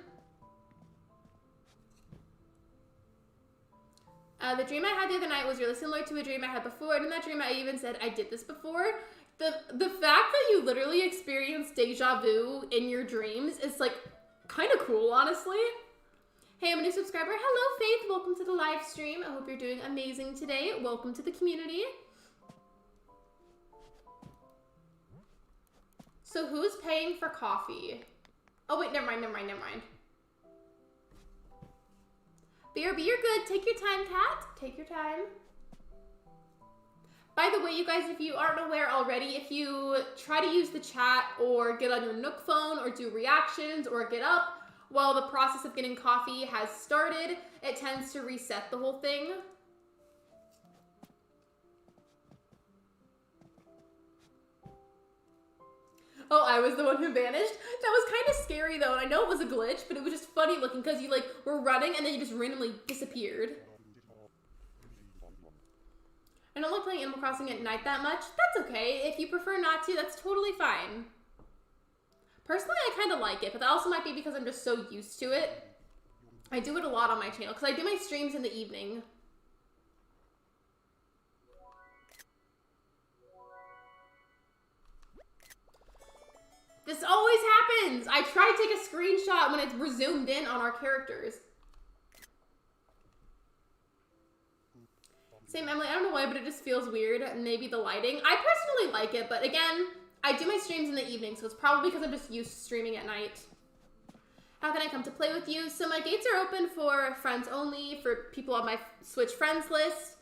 The dream I had the other night was really similar to a dream I had before, and in that dream I even said I did this before. The fact that you literally experience deja vu in your dreams is like kind of cool, honestly. Hey, I'm a new subscriber. Hello, Faith. Welcome to the live stream. I hope you're doing amazing today. Welcome to the community. So who's paying for coffee? Oh, wait, never mind. BRB, you're good. Take your time, Kat. Take your time. By the way, you guys, if you aren't aware already, if you try to use the chat or get on your Nook phone or do reactions or get up while the process of getting coffee has started, it tends to reset the whole thing. Oh, I was the one who vanished? That was kind of scary though, and I know it was a glitch, but it was just funny looking because you like were running and then you just randomly disappeared. I don't like playing Animal Crossing at night that much. That's okay. If you prefer not to, that's totally fine. Personally, I kind of like it, but that also might be because I'm just so used to it. I do it a lot on my channel because I do my streams in the evening. This always happens. I try to take a screenshot when it's resumed in on our characters. Same, Emily. I don't know why, but it just feels weird. Maybe the lighting. I personally like it, but again, I do my streams in the evening, so it's probably because I'm just used to streaming at night. How can I come to play with you? So my gates are open for friends only, for people on my Switch friends list.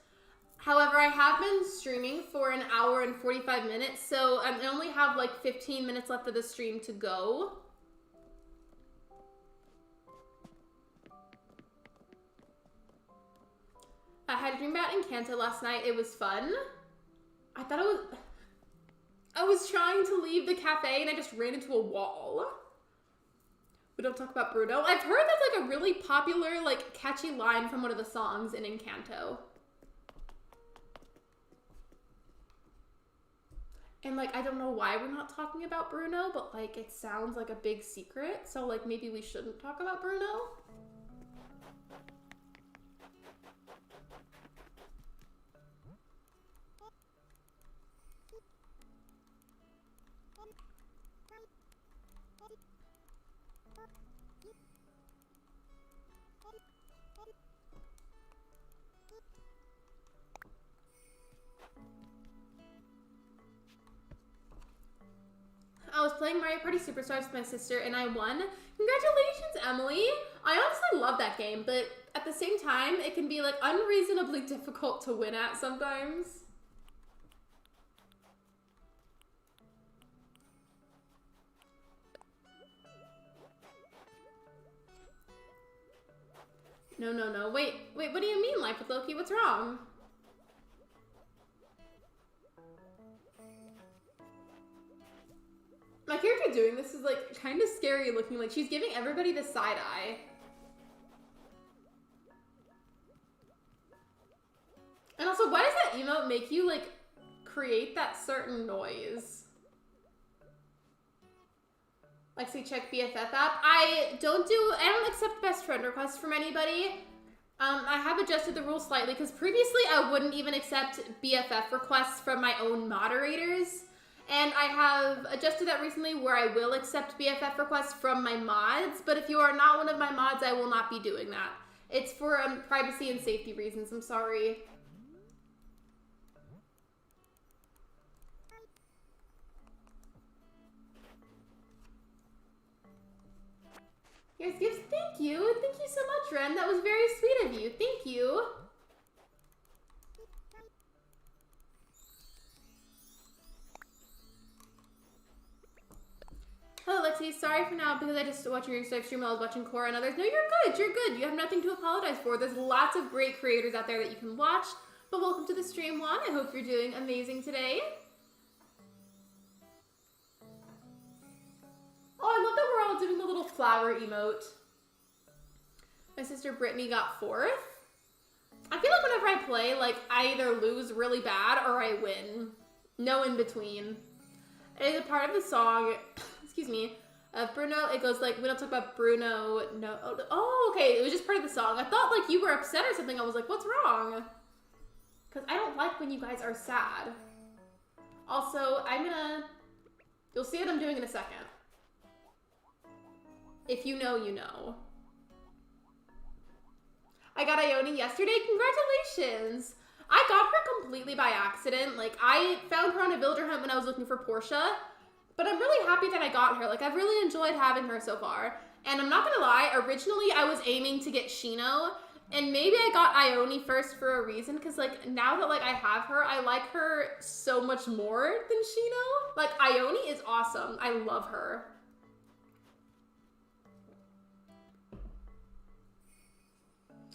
However, I have been streaming for an hour and 45 minutes, so I only have like 15 minutes left of the stream to go. I had a dream about Encanto last night. It was fun. I was trying to leave the cafe and I just ran into a wall. We don't talk about Bruno. I've heard that's like a really popular, like catchy line from one of the songs in Encanto. And like, I don't know why we're not talking about Bruno, but like it sounds like a big secret. So like maybe we shouldn't talk about Bruno. I was playing Mario Party Superstars with my sister and I won. Congratulations, Emily. I honestly love that game, but at the same time, it can be like unreasonably difficult to win at sometimes. No. Wait, what do you mean, Life with Loki? What's wrong? My character doing this is like kind of scary looking, like she's giving everybody the side eye. And also, why does that emote make you like create that certain noise? Lexi, check BFF app. I don't accept best friend requests from anybody. I have adjusted the rules slightly because previously I wouldn't even accept BFF requests from my own moderators. And I have adjusted that recently where I will accept BFF requests from my mods, but if you are not one of my mods, I will not be doing that. It's for privacy and safety reasons, I'm sorry. Here's gifts, thank you. Thank you so much, Ren. That was very sweet of you. Thank you. Hello, Lexi. Sorry for now because I just watched your live stream while I was watching Cora and others. No, you're good. You're good. You have nothing to apologize for. There's lots of great creators out there that you can watch. But welcome to the stream, Juan. I hope you're doing amazing today. Oh, I love that we're all doing the little flower emote. My sister Brittany got 4th. I feel like whenever I play, like, I either lose really bad or I win. No in between. It is a part of the song, excuse me, of Bruno. It goes like, we don't talk about Bruno, no. Oh, okay, it was just part of the song. I thought like you were upset or something. I was like, what's wrong? Because I don't like when you guys are sad. Also, you'll see what I'm doing in a second. If you know, you know. I got Ione yesterday. Congratulations. I got her completely by accident. Like, I found her on a villager hunt when I was looking for Portia. But I'm really happy that I got her. Like, I've really enjoyed having her so far. And I'm not gonna lie, originally I was aiming to get Shino. And maybe I got Ione first for a reason. Because, like, now that, like, I have her, I like her so much more than Shino. Like, Ione is awesome. I love her.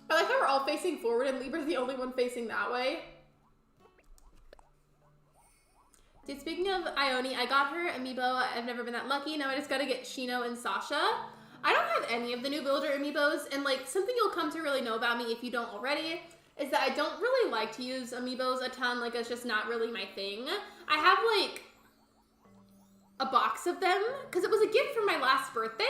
I like how we're all facing forward and Libra's the only one facing that way. Dude, speaking of Ione, I got her amiibo. I've never been that lucky. Now I just gotta get Shino and Sasha. I don't have any of the new builder amiibos, and like something you'll come to really know about me if you don't already is that I don't really like to use amiibos a ton. Like, it's just not really my thing. I have like a box of them because it was a gift for my last birthday.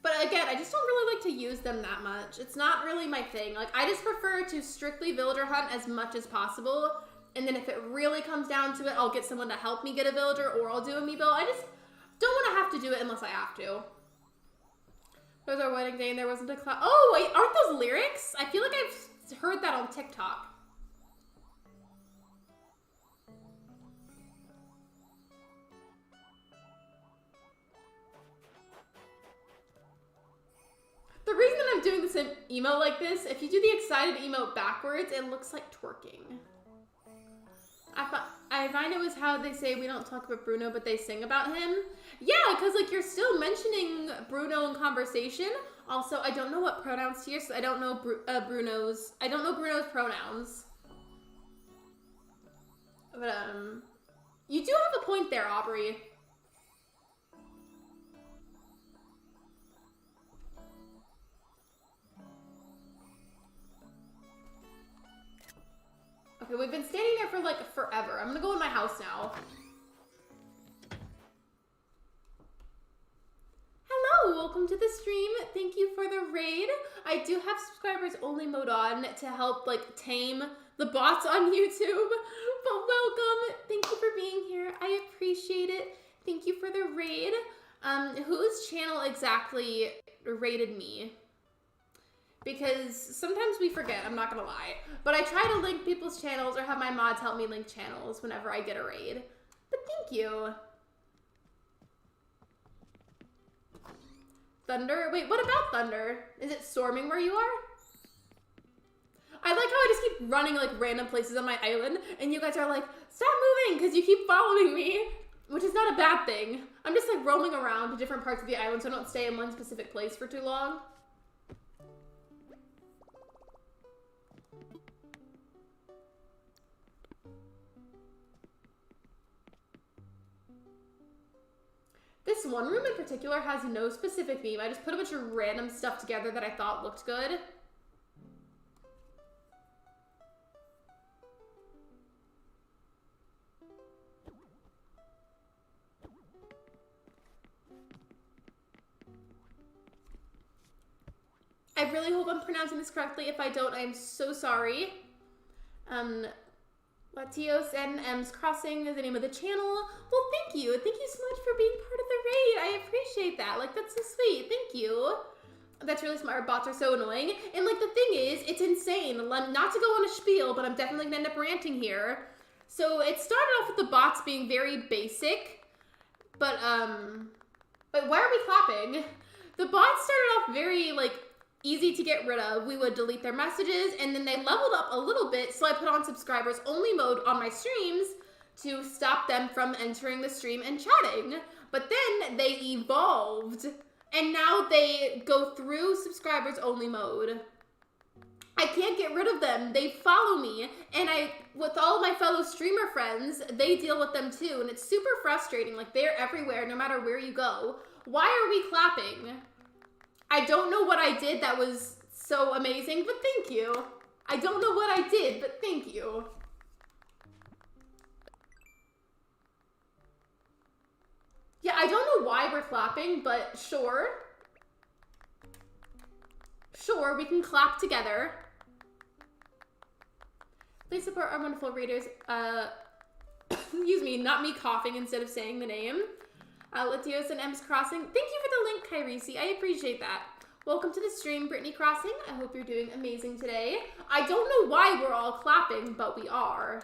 But again, I just don't really like to use them that much. It's not really my thing. Like, I just prefer to strictly villager hunt as much as possible. And then if it really comes down to it, I'll get someone to help me get a villager or I'll do amiibo. I just don't want to have to do it unless I have to. It was our wedding day and there wasn't a cloud. Oh, wait, aren't those lyrics? I feel like I've heard that on TikTok. The reason that I'm doing this emote like this, if you do the excited emote backwards, it looks like twerking. I find it was how they say we don't talk about Bruno, but they sing about him. Yeah, because like you're still mentioning Bruno in conversation. Also, I don't know what pronouns to use, so I don't know Bruno's pronouns. But you do have a point there, Aubrey. Okay, we've been standing there for like forever. I'm gonna go in my house now. Hello, welcome to the stream. Thank you for the raid. I do have subscribers only mode on to help like tame the bots on YouTube. But welcome. Thank you for being here. I appreciate it. Thank you for the raid. Whose channel exactly raided me? Because sometimes we forget, I'm not gonna lie. But I try to link people's channels or have my mods help me link channels whenever I get a raid. But thank you. Thunder? Wait, what about thunder? Is it storming where you are? I like how I just keep running like random places on my island and you guys are like, stop moving because you keep following me. Which is not a bad thing. I'm just like roaming around to different parts of the island so I don't stay in one specific place for too long. This one room in particular has no specific theme. I just put a bunch of random stuff together that I thought looked good. I really hope I'm pronouncing this correctly. If I don't, I'm so sorry. Latios NM's Crossing is the name of the channel. Well, thank you. Thank you so much for being part of the raid. I appreciate that. Like, that's so sweet. Thank you. That's really smart. Bots are so annoying. And, like, the thing is, it's insane. Not to go on a spiel, but I'm definitely going to end up ranting here. So, it started off with the bots being very basic. But why are we clapping? The bots started off very, like, easy to get rid of. We would delete their messages, and then they leveled up a little bit, so I put on subscribers only mode on my streams to stop them from entering the stream and chatting. But then they evolved, and now they go through subscribers only mode. I can't get rid of them. They follow me, and with all my fellow streamer friends, they deal with them too, and it's super frustrating. Like, they're everywhere, no matter where you go. Why are we clapping? I don't know what I did that was so amazing, but thank you. I don't know what I did, but thank you. Yeah, I don't know why we're clapping, but sure. Sure, we can clap together. Please support our wonderful readers. Excuse me, not me coughing instead of saying the name. Latios and M's Crossing. Thank you for the link, Kyrisi. I appreciate that. Welcome to the stream, Brittany Crossing. I hope you're doing amazing today. I don't know why we're all clapping, but we are.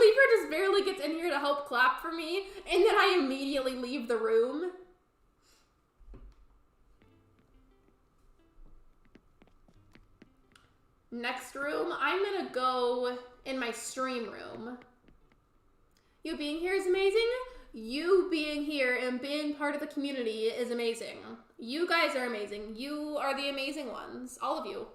Libra just barely gets in here to help clap for me, and then I immediately leave the room. Next room, I'm gonna go in my stream room. You being here is amazing. You being here and being part of the community is amazing. You guys are amazing. You are the amazing ones. All of you.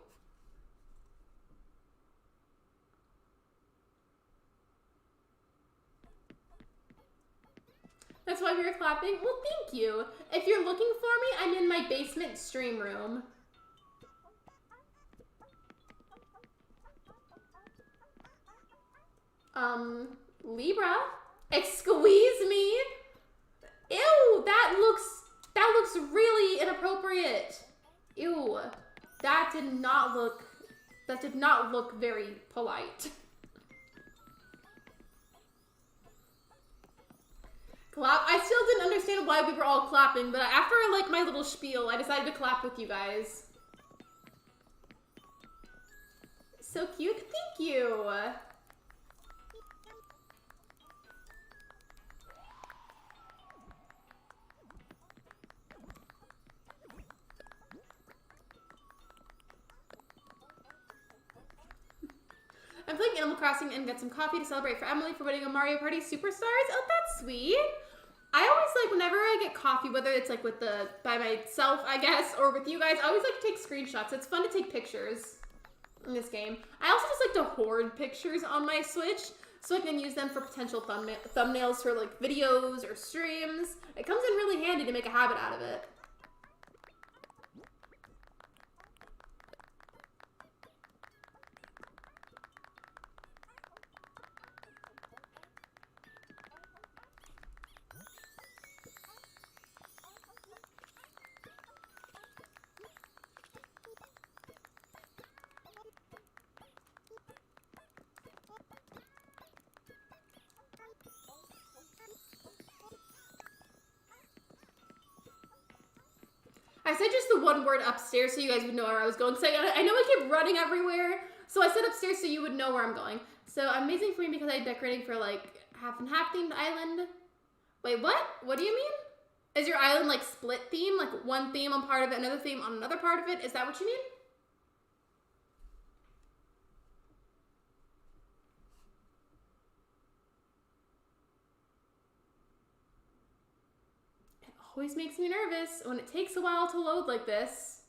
That's why we were clapping? Well, thank you. If you're looking for me, I'm in my basement stream room. Libra? Excuse me? Ew, that looks really inappropriate. Ew, that did not look very polite. Clap. I still didn't understand why we were all clapping, but after like my little spiel, I decided to clap with you guys. So cute. Thank you. I'm playing Animal Crossing and get some coffee to celebrate for Emily for winning a Mario Party Superstars. Oh, that's sweet. I always like, whenever I get coffee, whether it's like with by myself, I guess, or with you guys, I always like to take screenshots. It's fun to take pictures in this game. I also just like to hoard pictures on my Switch so I can use them for potential thumbnails for like videos or streams. It comes in really handy to make a habit out of it. I said just the one word upstairs so you guys would know where I was going. So I know I keep running everywhere, so I said upstairs so you would know where I'm going. So amazing for me because I'm decorating for like half and half themed island. Wait, what? What do you mean? Is your island like split theme? Like one theme on part of it, another theme on another part of it? Is that what you mean? Always makes me nervous when it takes a while to load like this.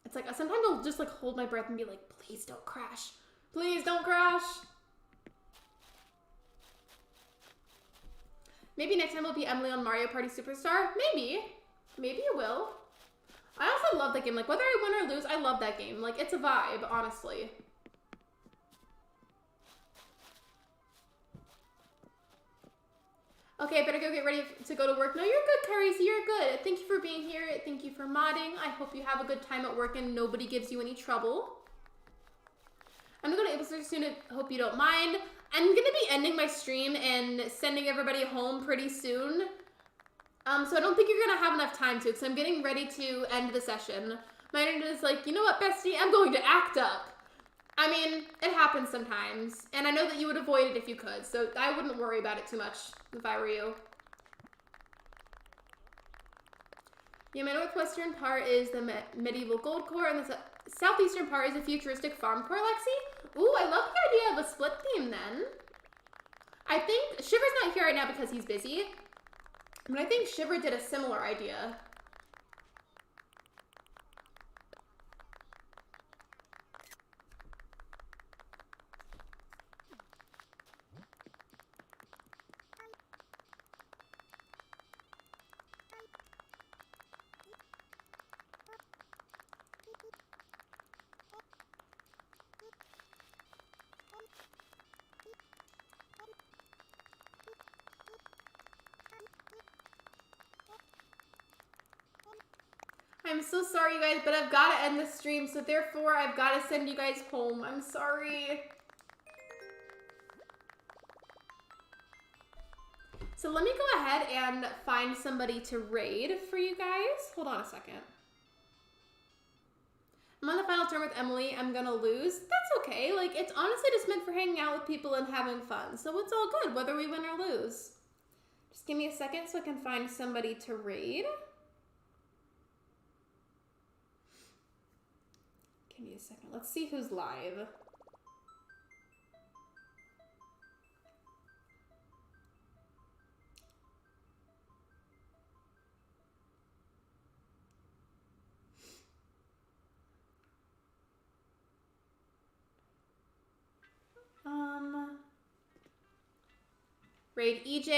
It's like, sometimes I'll just like hold my breath and be like, please don't crash. Please don't crash. Maybe next time will be Emily on Mario Party Superstar. Maybe. Maybe it will. I also love that game. Like, whether I win or lose, I love that game. Like, it's a vibe, honestly. Okay, I better go get ready to go to work. No, you're good, Carisi. You're good. Thank you for being here. Thank you for modding. I hope you have a good time at work and nobody gives you any trouble. I'm gonna go to Ableton soon. I hope you don't mind. I'm gonna be ending my stream and sending everybody home pretty soon. So I don't think you're gonna have enough time to, because I'm getting ready to end the session. My internet is like, you know what, bestie? I'm going to act up. I mean, it happens sometimes, and I know that you would avoid it if you could, so I wouldn't worry about it too much if I were you. Yeah, my northwestern part is the medieval gold core, and the southeastern part is a futuristic farm core, Lexi. Ooh, I love the idea of a split theme then. I think Shiver's not here right now because he's busy, but I think Shiver did a similar idea. I'm so sorry, you guys, but I've got to end the stream, so therefore I've got to send you guys home. I'm sorry. So let me go ahead and find somebody to raid for you guys. Hold on a second. I'm on the final turn with Emily. I'm gonna lose. That's okay. Like, it's honestly just meant for hanging out with people and having fun. So it's all good, whether we win or lose. Just give me a second so I can find somebody to raid. Give me a second. Let's see who's live. Raid EJ.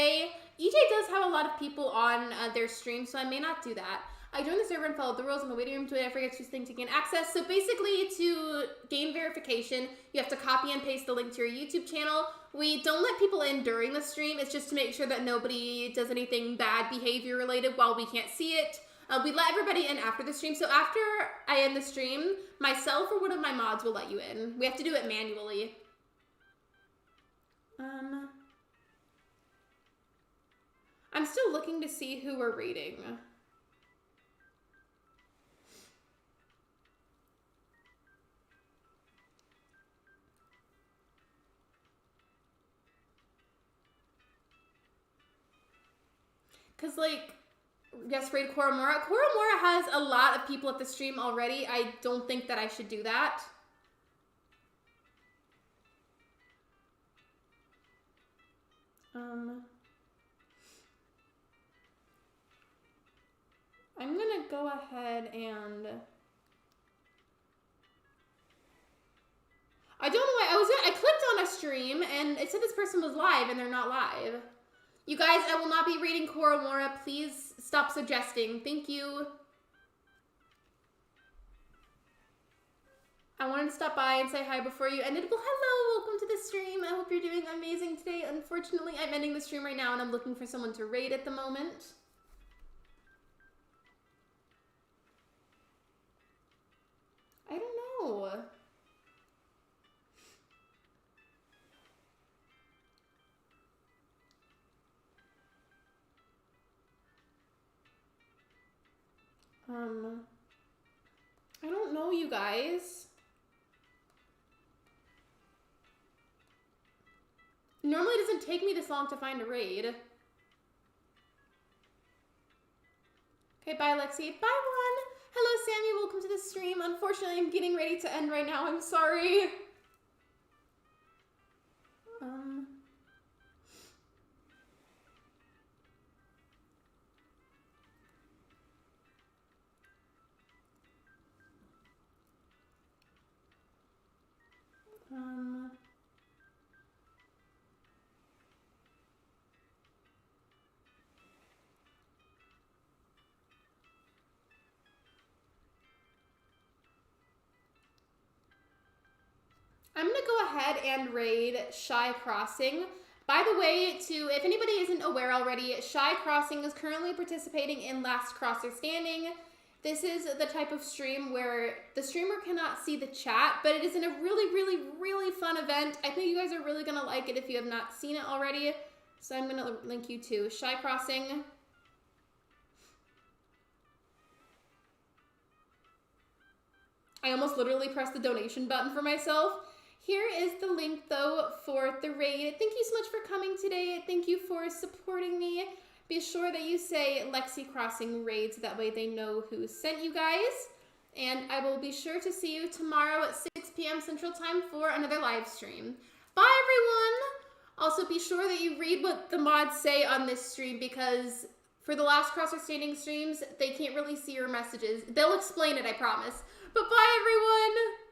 EJ does have a lot of people on their stream, so I may not do that. I joined the server and followed the rules in the waiting room to wait. I forget to thing to gain access. So basically, to gain verification, you have to copy and paste the link to your YouTube channel. We don't let people in during the stream. It's just to make sure that nobody does anything bad behavior related while we can't see it. We let everybody in after the stream. So after I end the stream, myself or one of my mods will let you in. We have to do it manually. I'm still looking to see who we're raiding. Because, like, yes, raid Koromora. Koromora has a lot of people at the stream already. I don't think that I should do that. I'm gonna go ahead and... I don't know why, I clicked on a stream and it said this person was live and they're not live. You guys, I will not be reading Koromora. Please stop suggesting. Thank you. I wanted to stop by and say hi before you ended. Well, hello, welcome to the stream. I hope you're doing amazing today. Unfortunately, I'm ending the stream right now and I'm looking for someone to raid at the moment. I don't know. I don't know, you guys. Normally it doesn't take me this long to find a raid. Okay, bye, Lexi. Bye, Juan. Hello, Sammy. Welcome to the stream. Unfortunately, I'm getting ready to end right now. I'm sorry. I'm gonna go ahead and raid Shy Crossing. By the way, if anybody isn't aware already, Shy Crossing is currently participating in Last Crosser Standing. This is the type of stream where the streamer cannot see the chat, but it is in a really, really, really fun event. I think you guys are really gonna like it if you have not seen it already. So I'm gonna link you to Shy Crossing. I almost literally pressed the donation button for myself. Here is the link, though, for the raid. Thank you so much for coming today. Thank you for supporting me. Be sure that you say Lexi Crossing Raid so that way they know who sent you guys. And I will be sure to see you tomorrow at 6 p.m. Central Time for another live stream. Bye, everyone! Also, be sure that you read what the mods say on this stream because for the Last Crosser Standing streams, they can't really see your messages. They'll explain it, I promise. But bye, everyone!